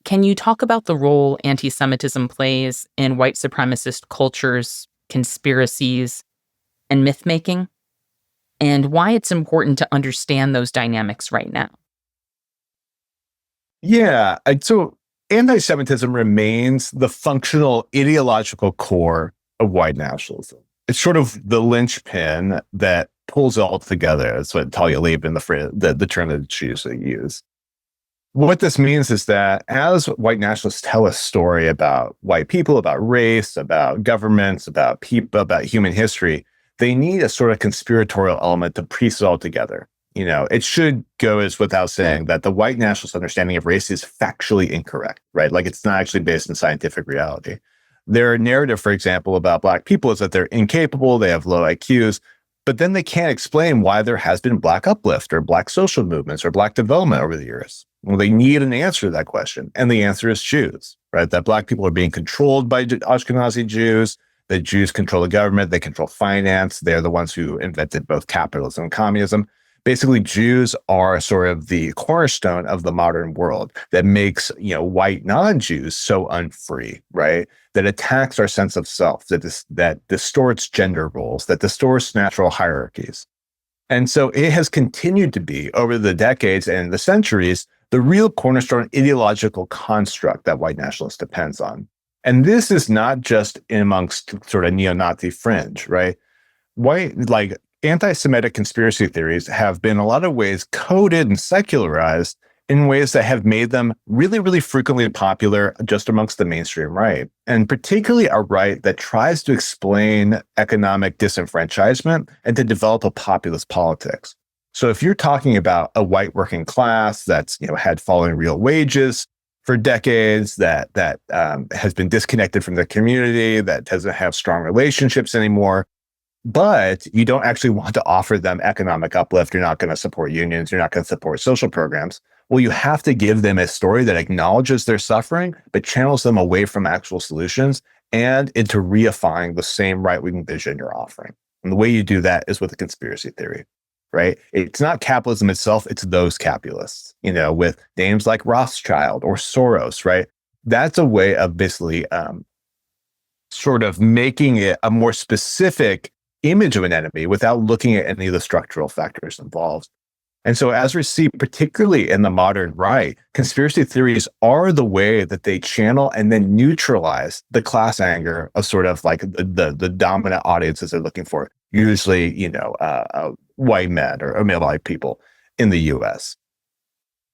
Can you talk about the role anti-Semitism plays in white supremacist cultures, conspiracies, and myth-making, and why it's important to understand those dynamics right now? Yeah, so anti-Semitism remains the functional ideological core of white nationalism. It's sort of the linchpin that pulls it all together. That's what Talia Liebman, the term that she used to use. What this means is that as white nationalists tell a story about white people, about race, about governments, about people, about human history, they need a sort of conspiratorial element to piece it all together. It should go as without saying that the white nationalist understanding of race is factually incorrect, right? Like it's not actually based in scientific reality. Their narrative, for example, about Black people is that they're incapable, they have low IQs, but then they can't explain why there has been Black uplift or Black social movements or Black development over the years. Well, they need an answer to that question. And the answer is Jews, right? That Black people are being controlled by Ashkenazi Jews, that Jews control the government, they control finance. They're the ones who invented both capitalism and communism. Basically, Jews are sort of the cornerstone of the modern world that makes, white non-Jews so unfree, right? That attacks our sense of self, that distorts gender roles, that distorts natural hierarchies. And so it has continued to be, over the decades and the centuries, the real cornerstone ideological construct that white nationalists depends on. And this is not just amongst sort of neo-Nazi fringe, right? Anti-Semitic conspiracy theories have been in a lot of ways coded and secularized in ways that have made them really, really frequently popular just amongst the mainstream right, and particularly a right that tries to explain economic disenfranchisement and to develop a populist politics. So if you're talking about a white working class that's had falling real wages for decades, that has been disconnected from the community, that doesn't have strong relationships anymore, but you don't actually want to offer them economic uplift, you're not going to support unions, you're not going to support social programs. Well, you have to give them a story that acknowledges their suffering, but channels them away from actual solutions and into reifying the same right-wing vision you're offering. And the way you do that is with a conspiracy theory, right? It's not capitalism itself, it's those capitalists, with names like Rothschild or Soros, right? That's a way of basically sort of making it a more specific image of an enemy without looking at any of the structural factors involved. And so as we see, particularly in the modern right, conspiracy theories are the way that they channel and then neutralize the class anger of sort of like the dominant audiences they're looking for, usually, white men or male-like people in the US.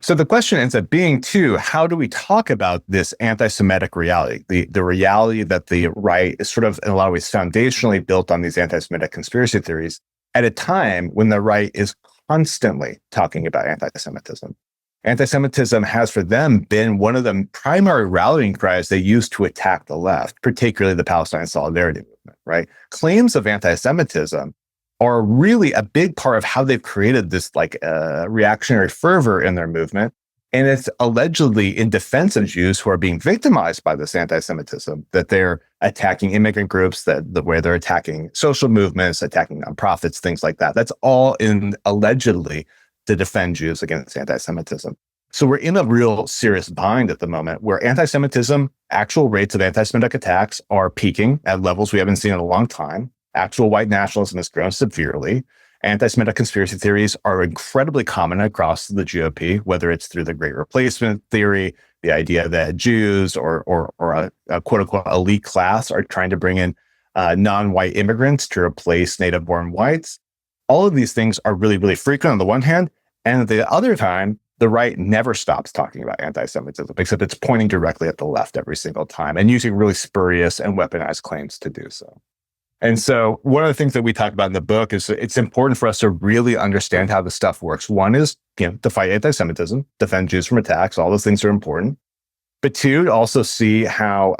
So the question ends up being, too, how do we talk about this anti-Semitic reality, the reality that the right is sort of, in a lot of ways, foundationally built on these anti-Semitic conspiracy theories at a time when the right is constantly talking about anti-Semitism. Anti-Semitism has, for them, been one of the primary rallying cries they use to attack the left, particularly the Palestine Solidarity Movement, right? Claims of anti-Semitism are really a big part of how they've created this reactionary fervor in their movement. And it's allegedly in defense of Jews who are being victimized by this anti-Semitism, that they're attacking immigrant groups, where they're attacking social movements, attacking nonprofits, things like that. That's all in allegedly to defend Jews against anti-Semitism. So we're in a real serious bind at the moment where anti-Semitism, actual rates of anti-Semitic attacks are peaking at levels we haven't seen in a long time. Actual white nationalism has grown severely. Anti-Semitic conspiracy theories are incredibly common across the GOP, whether it's through the Great Replacement theory, the idea that Jews or a quote-unquote elite class are trying to bring in non-white immigrants to replace native-born whites. All of these things are really, really frequent on the one hand, and at the other time, the right never stops talking about anti-Semitism, except it's pointing directly at the left every single time and using really spurious and weaponized claims to do so. And so one of the things that we talk about in the book is it's important for us to really understand how this stuff works. One is, to fight anti-Semitism, defend Jews from attacks. All those things are important. But two, to also see how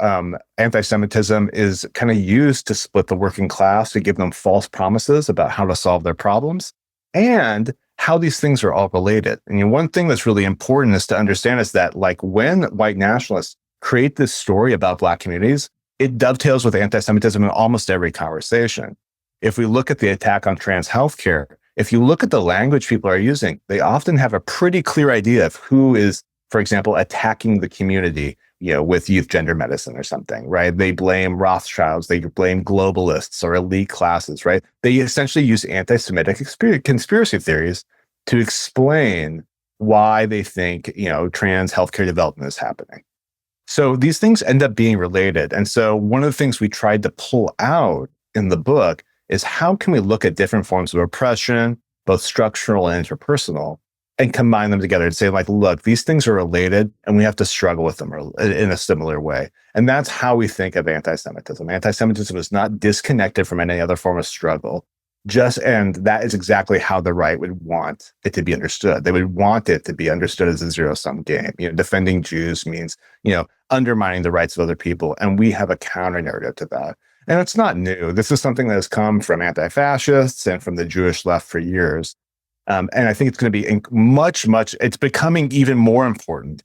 anti-Semitism is kind of used to split the working class, to give them false promises about how to solve their problems, and how these things are all related. And one thing that's really important is to understand is that, like, when white nationalists create this story about Black communities, it dovetails with anti-Semitism in almost every conversation. If we look at the attack on trans healthcare, if you look at the language people are using, they often have a pretty clear idea of who is, for example, attacking the community, with youth gender medicine or something, right? They blame Rothschilds, they blame globalists or elite classes, right? They essentially use anti-Semitic conspiracy theories to explain why they think, trans healthcare development is happening. So these things end up being related. And so one of the things we tried to pull out in the book is how can we look at different forms of oppression, both structural and interpersonal, and combine them together and say, like, look, these things are related and we have to struggle with them in a similar way. And that's how we think of anti-Semitism. Anti-Semitism is not disconnected from any other form of struggle. And that is exactly how the right would want it to be understood. They would want it to be understood as a zero-sum game. Defending Jews means, undermining the rights of other people. And we have a counter narrative to that. And it's not new. This is something that has come from anti-fascists and from the Jewish left for years. And I think it's going to be it's becoming even more important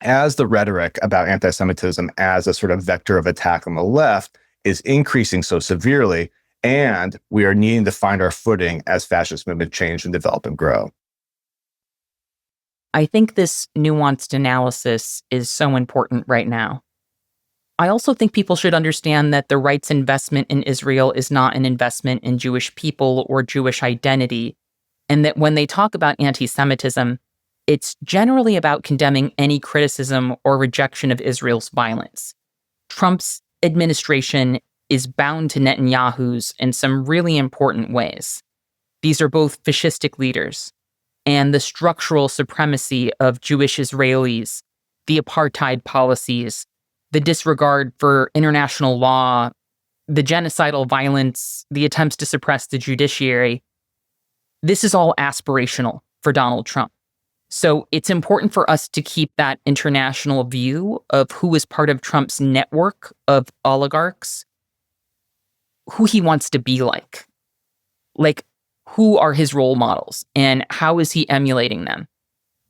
as the rhetoric about anti-Semitism as a sort of vector of attack on the left is increasing so severely. and we are needing to find our footing as fascist movements change and develop and grow. I think this nuanced analysis is so important right now. I also think people should understand that the right's investment in Israel is not an investment in Jewish people or Jewish identity, and that when they talk about anti-Semitism, it's generally about condemning any criticism or rejection of Israel's violence. Trump's administration is bound to Netanyahu's in some really important ways. These are both fascistic leaders, and the structural supremacy of Jewish Israelis, the apartheid policies, the disregard for international law, the genocidal violence, the attempts to suppress the judiciary. This is all aspirational for Donald Trump. So it's important for us to keep that international view of who is part of Trump's network of oligarchs, who he wants to be like. Like, who are his role models and how is he emulating them?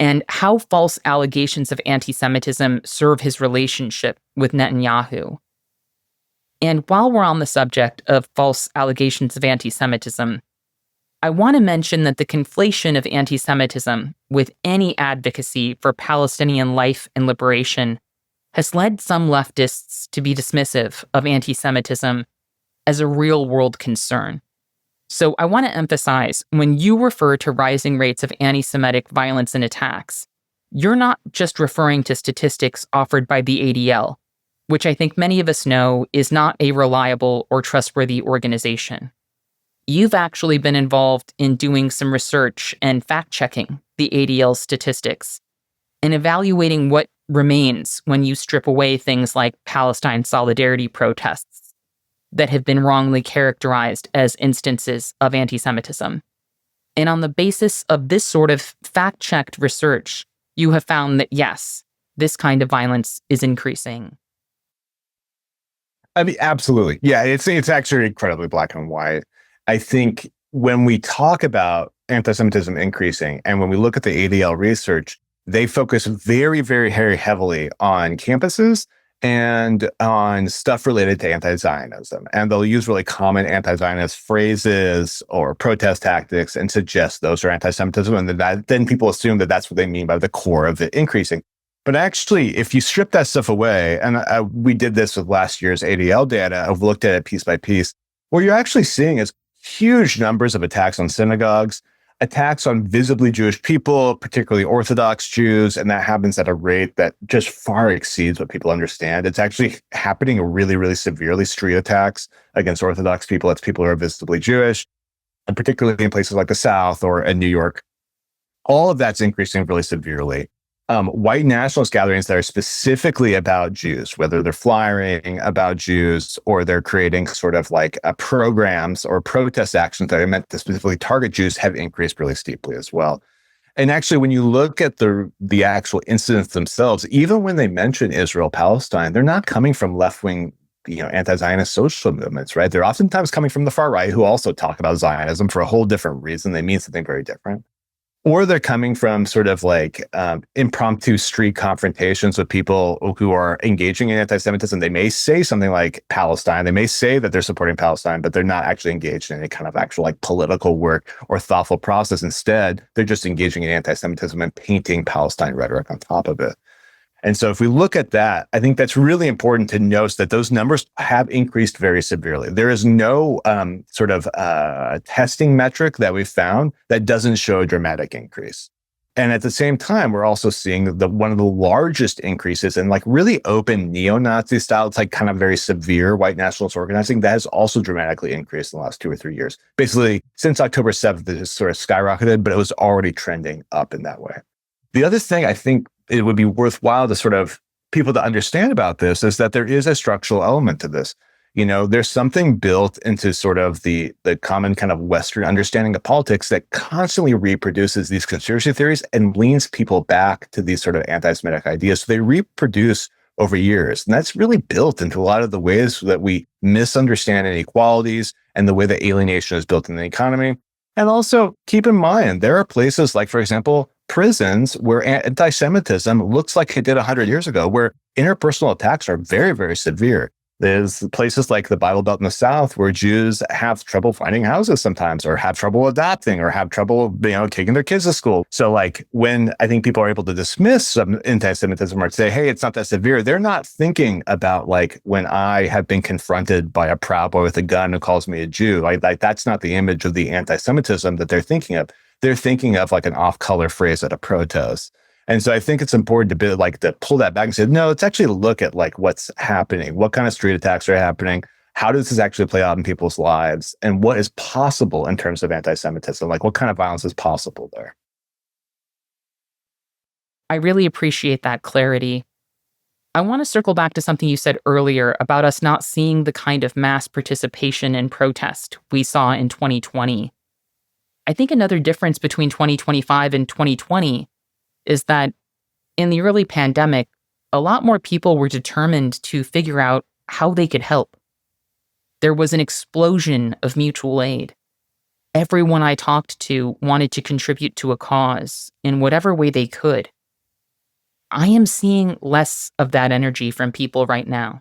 And how false allegations of anti-Semitism serve his relationship with Netanyahu. And while we're on the subject of false allegations of anti-Semitism, I want to mention that the conflation of anti-Semitism with any advocacy for Palestinian life and liberation has led some leftists to be dismissive of anti-Semitism as a real-world concern. So I want to emphasize, when you refer to rising rates of anti-Semitic violence and attacks, you're not just referring to statistics offered by the ADL, which I think many of us know is not a reliable or trustworthy organization. You've actually been involved in doing some research and fact-checking the ADL's statistics and evaluating what remains when you strip away things like Palestine solidarity protests that have been wrongly characterized as instances of anti-Semitism. And on the basis of this sort of fact-checked research, you have found that, yes, this kind of violence is increasing. I mean, absolutely. Yeah, it's actually incredibly black and white. I think when we talk about anti-Semitism increasing, and when we look at the ADL research, they focus very, very, very heavily on campuses and on stuff related to anti-Zionism. And they'll use really common anti-Zionist phrases or protest tactics and suggest those are anti-Semitism. And then people assume that that's what they mean by the core of it increasing. But actually, if you strip that stuff away, and we did this with last year's ADL data, I've looked at it piece by piece, what you're actually seeing is huge numbers of attacks on synagogues, attacks on visibly Jewish people, particularly Orthodox Jews, and that happens at a rate that just far exceeds what people understand. It's actually happening really, really severely, street attacks against Orthodox people. It's people who are visibly Jewish, and particularly in places like the South or in New York. All of that's increasing really severely. White nationalist gatherings that are specifically about Jews, whether they're flyering about Jews or they're creating sort of like programs or protest actions that are meant to specifically target Jews, have increased really steeply as well. And actually, when you look at the actual incidents themselves, even when they mention Israel, Palestine, they're not coming from left-wing, anti-Zionist social movements, right? They're oftentimes coming from the far right, who also talk about Zionism for a whole different reason. They mean something very different. Or they're coming from sort of like impromptu street confrontations with people who are engaging in anti-Semitism. They may say something like Palestine. They may say that they're supporting Palestine, but they're not actually engaged in any kind of actual like political work or thoughtful process. Instead, they're just engaging in anti-Semitism and painting Palestine rhetoric on top of it. And so if we look at that, I think that's really important to note that those numbers have increased very severely. There is no sort of testing metric that we've found that doesn't show a dramatic increase. And at the same time, we're also seeing one of the largest increases in like really open neo-Nazi style. It's like kind of very severe white nationalist organizing that has also dramatically increased in the last 2 or 3 years. Basically, since October 7th, it has sort of skyrocketed, but it was already trending up in that way. The other thing I think it would be worthwhile to sort of people to understand about this is that there is a structural element to this. There's something built into sort of the common kind of Western understanding of politics that constantly reproduces these conspiracy theories and leans people back to these sort of anti-Semitic ideas. So they reproduce over years. And that's really built into a lot of the ways that we misunderstand inequalities and the way that alienation is built in the economy. And also keep in mind, there are places like, for example, prisons where anti-Semitism looks like it did 100 years ago, where interpersonal attacks are very, very severe. There's places like the Bible Belt in the South where Jews have trouble finding houses sometimes, or have trouble adopting, or have trouble, taking their kids to school. So like when I think people are able to dismiss some anti-Semitism or say, hey, it's not that severe, they're not thinking about like when I have been confronted by a Proud Boy with a gun who calls me a Jew. Like that's not the image of the anti-Semitism that they're thinking of. They're thinking of like an off-color phrase at a protest. And so I think it's important to pull that back and say, no, let's actually look at like what's happening. What kind of street attacks are happening? How does this actually play out in people's lives? And what is possible in terms of anti-Semitism? Like what kind of violence is possible there? I really appreciate that clarity. I want to circle back to something you said earlier about us not seeing the kind of mass participation in protest we saw in 2020. I think another difference between 2025 and 2020 is that in the early pandemic, a lot more people were determined to figure out how they could help. There was an explosion of mutual aid. Everyone I talked to wanted to contribute to a cause in whatever way they could. I am seeing less of that energy from people right now.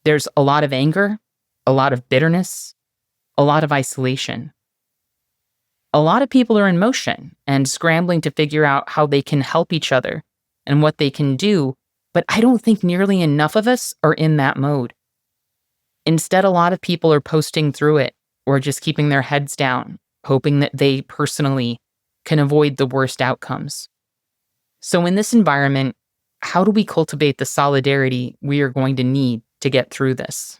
There's a lot of anger, a lot of bitterness, a lot of isolation. A lot of people are in motion and scrambling to figure out how they can help each other and what they can do, but I don't think nearly enough of us are in that mode. Instead, a lot of people are posting through it or just keeping their heads down, hoping that they personally can avoid the worst outcomes. So in this environment, how do we cultivate the solidarity we are going to need to get through this?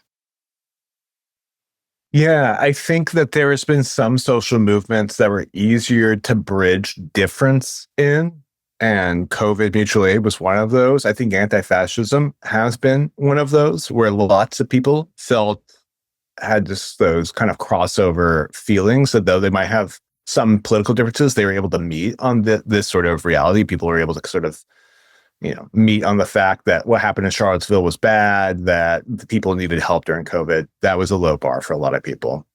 Yeah, I think that there has been some social movements that were easier to bridge difference in, and COVID mutual aid was one of those. I think anti-fascism has been one of those, where lots of people had just those kind of crossover feelings that though they might have some political differences, they were able to meet on this sort of reality. People were able to sort of meet on the fact that what happened in Charlottesville was bad, that the people needed help during COVID. That was a low bar for a lot of people.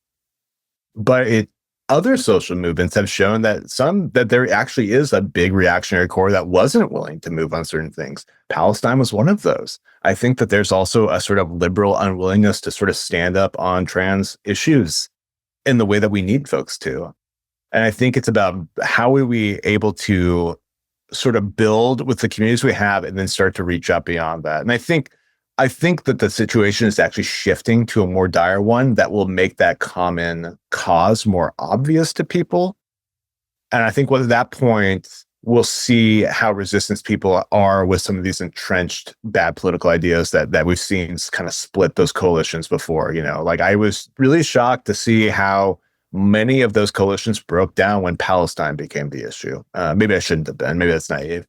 But other social movements have shown that there actually is a big reactionary core that wasn't willing to move on certain things. Palestine was one of those. I think that there's also a sort of liberal unwillingness to sort of stand up on trans issues in the way that we need folks to. And I think it's about how are we able to sort of build with the communities we have and then start to reach out beyond that. And I think that the situation is actually shifting to a more dire one that will make that common cause more obvious to people. And I think at that point, we'll see how resistant people are with some of these entrenched bad political ideas that we've seen kind of split those coalitions before. Like I was really shocked to see how many of those coalitions broke down when Palestine became the issue. Maybe I shouldn't have been. Maybe that's naive.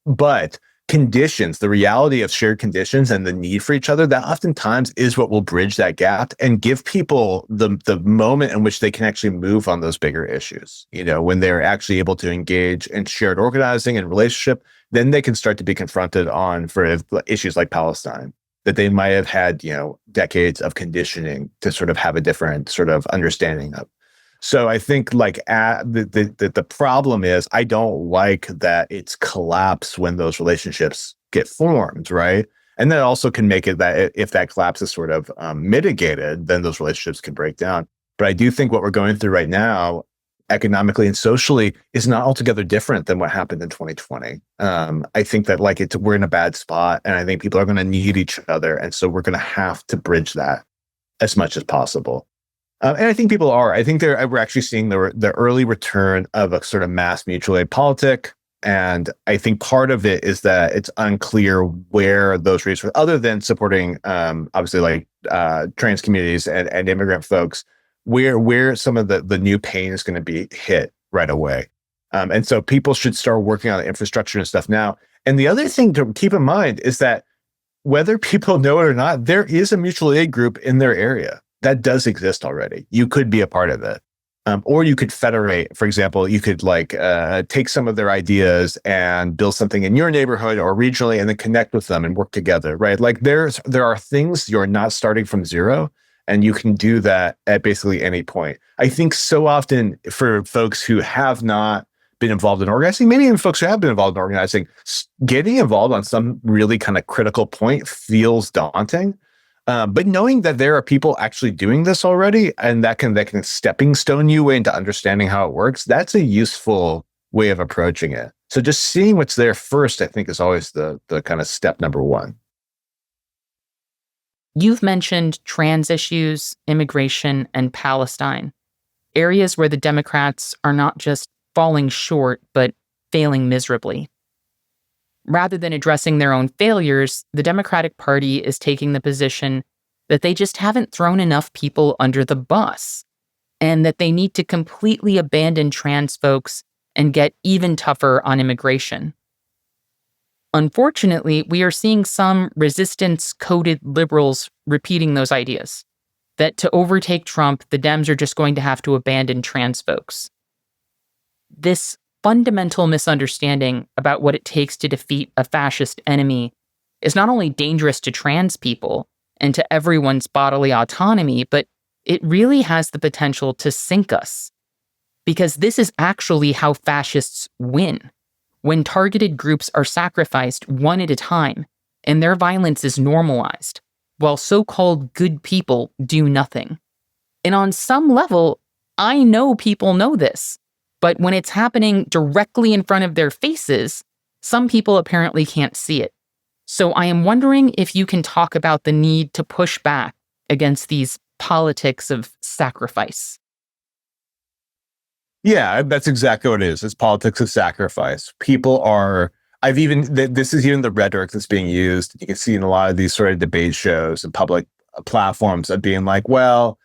But conditions, the reality of shared conditions and the need for each other, that oftentimes is what will bridge that gap and give people the moment in which they can actually move on those bigger issues. When they're actually able to engage in shared organizing and relationship, then they can start to be confronted for issues like Palestine that they might have had, decades of conditioning to sort of have a different sort of understanding of. So I think like the problem is I don't like that it's collapse when those relationships get formed, right? And that also can make it that if that collapse is sort of mitigated, then those relationships can break down. But I do think what we're going through right now, economically and socially, is not altogether different than what happened in 2020. I think that we're in a bad spot, and I think people are going to need each other, and so we're going to have to bridge that as much as possible. And I think people are. I think we're actually seeing the early return of a sort of mass mutual aid politic, and I think part of it is that it's unclear where those resources, other than supporting obviously trans communities and immigrant folks, where some of the new pain is going to be hit right away. And so people should start working on the infrastructure and stuff now. And the other thing to keep in mind is that whether people know it or not, there is a mutual aid group in their area that does exist already. You could be a part of it. Or you could federate. For example, you could take some of their ideas and build something in your neighborhood or regionally and then connect with them and work together, right? Like there are things you're not starting from zero. And you can do that at basically any point. I think so often for folks who have not been involved in organizing, maybe even folks who have been involved in organizing, getting involved on some really kind of critical point feels daunting. But knowing that there are people actually doing this already, and that can stepping stone you into understanding how it works, that's a useful way of approaching it. So just seeing what's there first, I think, is always the kind of step number one. You've mentioned trans issues, immigration, and Palestine, areas where the Democrats are not just falling short, but failing miserably. Rather than addressing their own failures, the Democratic Party is taking the position that they just haven't thrown enough people under the bus, and that they need to completely abandon trans folks and get even tougher on immigration. Unfortunately, we are seeing some resistance-coded liberals repeating those ideas, that to overtake Trump, the Dems are just going to have to abandon trans folks. This fundamental misunderstanding about what it takes to defeat a fascist enemy is not only dangerous to trans people and to everyone's bodily autonomy, but it really has the potential to sink us. Because this is actually how fascists win. When targeted groups are sacrificed one at a time, and their violence is normalized, while so-called good people do nothing. And on some level, I know people know this, but when it's happening directly in front of their faces, some people apparently can't see it. So I am wondering if you can talk about the need to push back against these politics of sacrifice. Yeah, that's exactly what it is. It's politics of sacrifice. This is even the rhetoric that's being used. You can see in a lot of these sort of debate shows and public platforms of being like, well,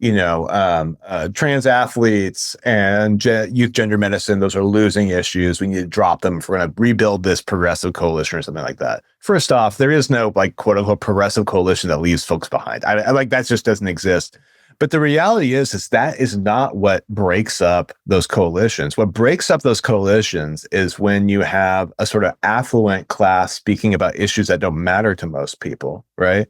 trans athletes and youth gender medicine, those are losing issues. We need to drop them if we're going to rebuild this progressive coalition or something like that. First off, there is no quote unquote progressive coalition that leaves folks behind. I that just doesn't exist. But the reality is that is not what breaks up those coalitions. What breaks up those coalitions is when you have a sort of affluent class speaking about issues that don't matter to most people, right?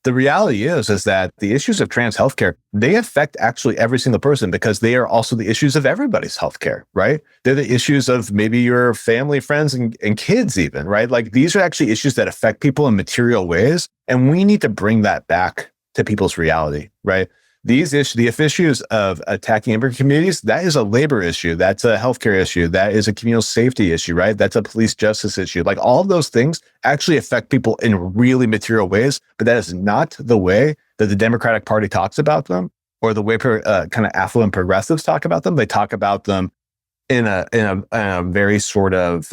The reality is that the issues of trans healthcare, they affect actually every single person because they are also the issues of everybody's healthcare, right? They're the issues of maybe your family, friends, and kids even, right? These are actually issues that affect people in material ways. And we need to bring that back to people's reality, right? The issues of attacking immigrant communities, that is a labor issue. That's a healthcare issue. That is a communal safety issue, right? That's a police justice issue. All of those things actually affect people in really material ways, but that is not the way that the Democratic Party talks about them or the way kind of affluent progressives talk about them. They talk about them in a very sort of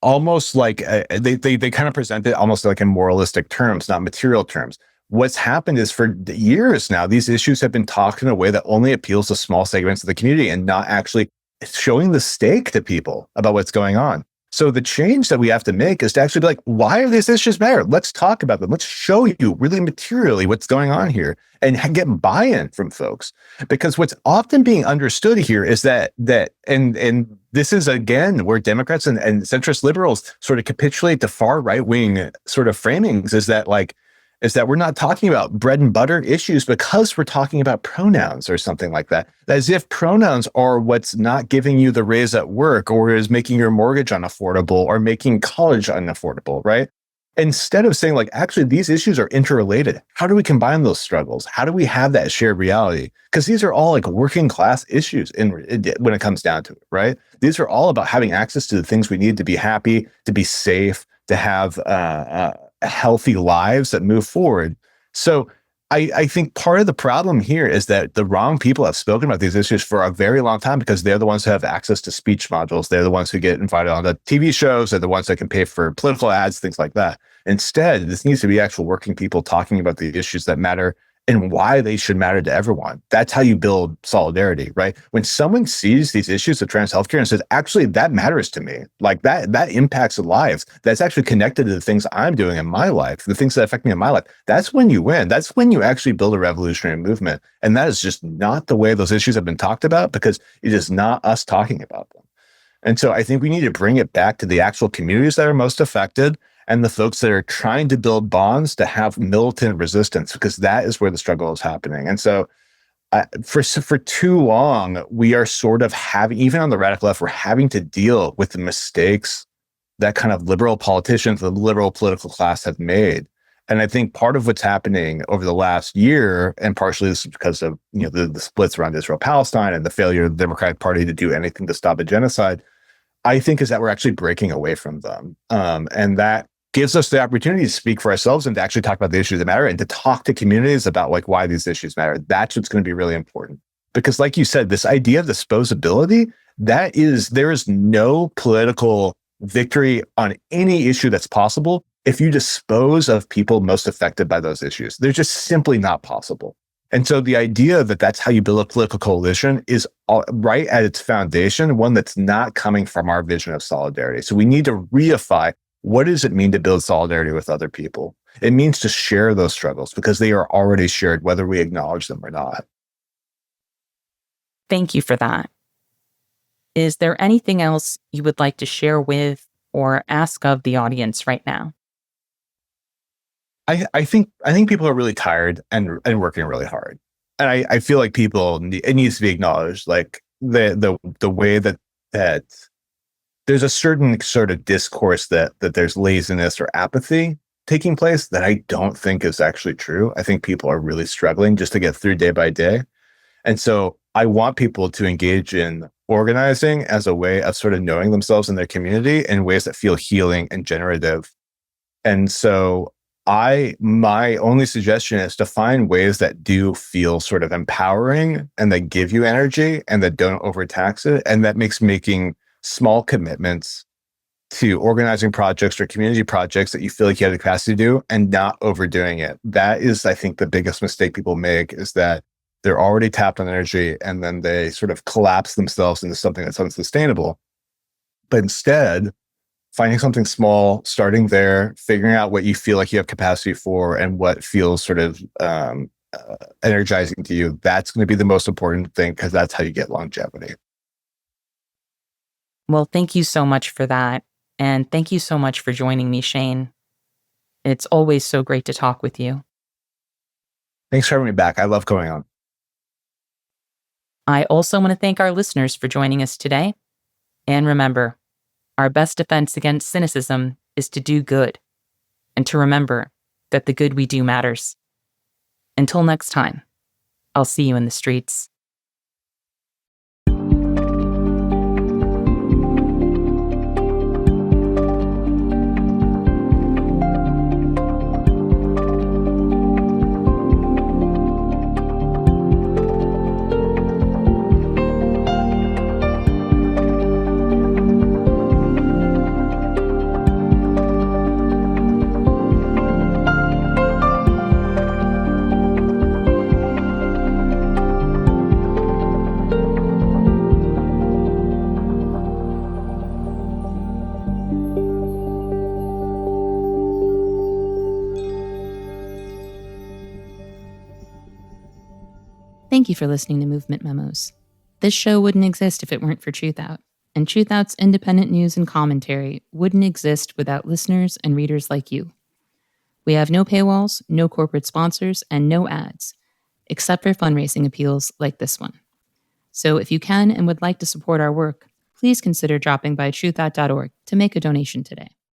almost they kind of present it almost like in moralistic terms, not material terms. What's happened is for years now, these issues have been talked in a way that only appeals to small segments of the community and not actually showing the stake to people about what's going on. So the change that we have to make is to actually be like, why are these issues matter? Let's talk about them. Let's show you really materially what's going on here and get buy-in from folks. Because what's often being understood here is that and this is again where Democrats and centrist liberals sort of capitulate to far right-wing sort of framings is that we're not talking about bread and butter issues because we're talking about pronouns or something like that. As if pronouns are what's not giving you the raise at work or is making your mortgage unaffordable or making college unaffordable, right? Instead of saying actually these issues are interrelated. How do we combine those struggles? How do we have that shared reality? Because these are all working class issues when it comes down to it, right? These are all about having access to the things we need to be happy, to be safe, to have healthy lives that move forward. So I think part of the problem here is that the wrong people have spoken about these issues for a very long time because they're the ones who have access to speech modules. They're the ones who get invited on the TV shows. They're the ones that can pay for political ads, things like that. Instead, this needs to be actual working people talking about the issues that matter and why they should matter to everyone. That's how you build solidarity, right? When someone sees these issues of trans healthcare and says, actually, that matters to me, that impacts lives, that's actually connected to the things I'm doing in my life, the things that affect me in my life, that's when you win. That's when you actually build a revolutionary movement. And that is just not the way those issues have been talked about because it is not us talking about them. And so I think we need to bring it back to the actual communities that are most affected and the folks that are trying to build bonds to have militant resistance, because that is where the struggle is happening. And so For too long, we are sort of having, even on the radical left, we're having to deal with the mistakes that kind of liberal politicians, the liberal political class have made. And I think part of what's happening over the last year, and partially this is because of the splits around Israel-Palestine and the failure of the Democratic Party to do anything to stop a genocide, I think is that we're actually breaking away from them. And that gives us the opportunity to speak for ourselves and to actually talk about the issues that matter and to talk to communities about like why these issues matter. That's what's going to be really important. Because like you said, this idea of disposability, there is no political victory on any issue that's possible if you dispose of people most affected by those issues. They're just simply not possible. And so the idea that that's how you build a political coalition is right at its foundation, one that's not coming from our vision of solidarity. So we need to reify, what does it mean to build solidarity with other people? It means to share those struggles because they are already shared, whether we acknowledge them or not. Thank you for that. Is there anything else you would like to share with or ask of the audience right now? I think people are really tired and working really hard, and I feel like it needs to be acknowledged, like the way that there's a certain sort of discourse that there's laziness or apathy taking place that I don't think is actually true. I think people are really struggling just to get through day by day, and so I want people to engage in organizing as a way of sort of knowing themselves and their community in ways that feel healing and generative. And so my only suggestion is to find ways that do feel sort of empowering and that give you energy and that don't overtax it. And that makes making small commitments to organizing projects or community projects that you feel like you have the capacity to do and not overdoing it. That is, I think, the biggest mistake people make, is that they're already tapped on energy and then they sort of collapse themselves into something that's unsustainable. But instead, finding something small, starting there, figuring out what you feel like you have capacity for and what feels sort of energizing to you, that's going to be the most important thing, because that's how you get longevity. Well, thank you so much for that. And thank you so much for joining me, Shane. It's always so great to talk with you. Thanks for having me back. I love going on. I also want to thank our listeners for joining us today. And remember, our best defense against cynicism is to do good, and to remember that the good we do matters. Until next time, I'll see you in the streets. Thank you for listening to Movement Memos. This show wouldn't exist if it weren't for Truthout, and Truthout's independent news and commentary wouldn't exist without listeners and readers like you. We have no paywalls, no corporate sponsors, and no ads, except for fundraising appeals like this one. So if you can and would like to support our work, please consider dropping by truthout.org to make a donation today.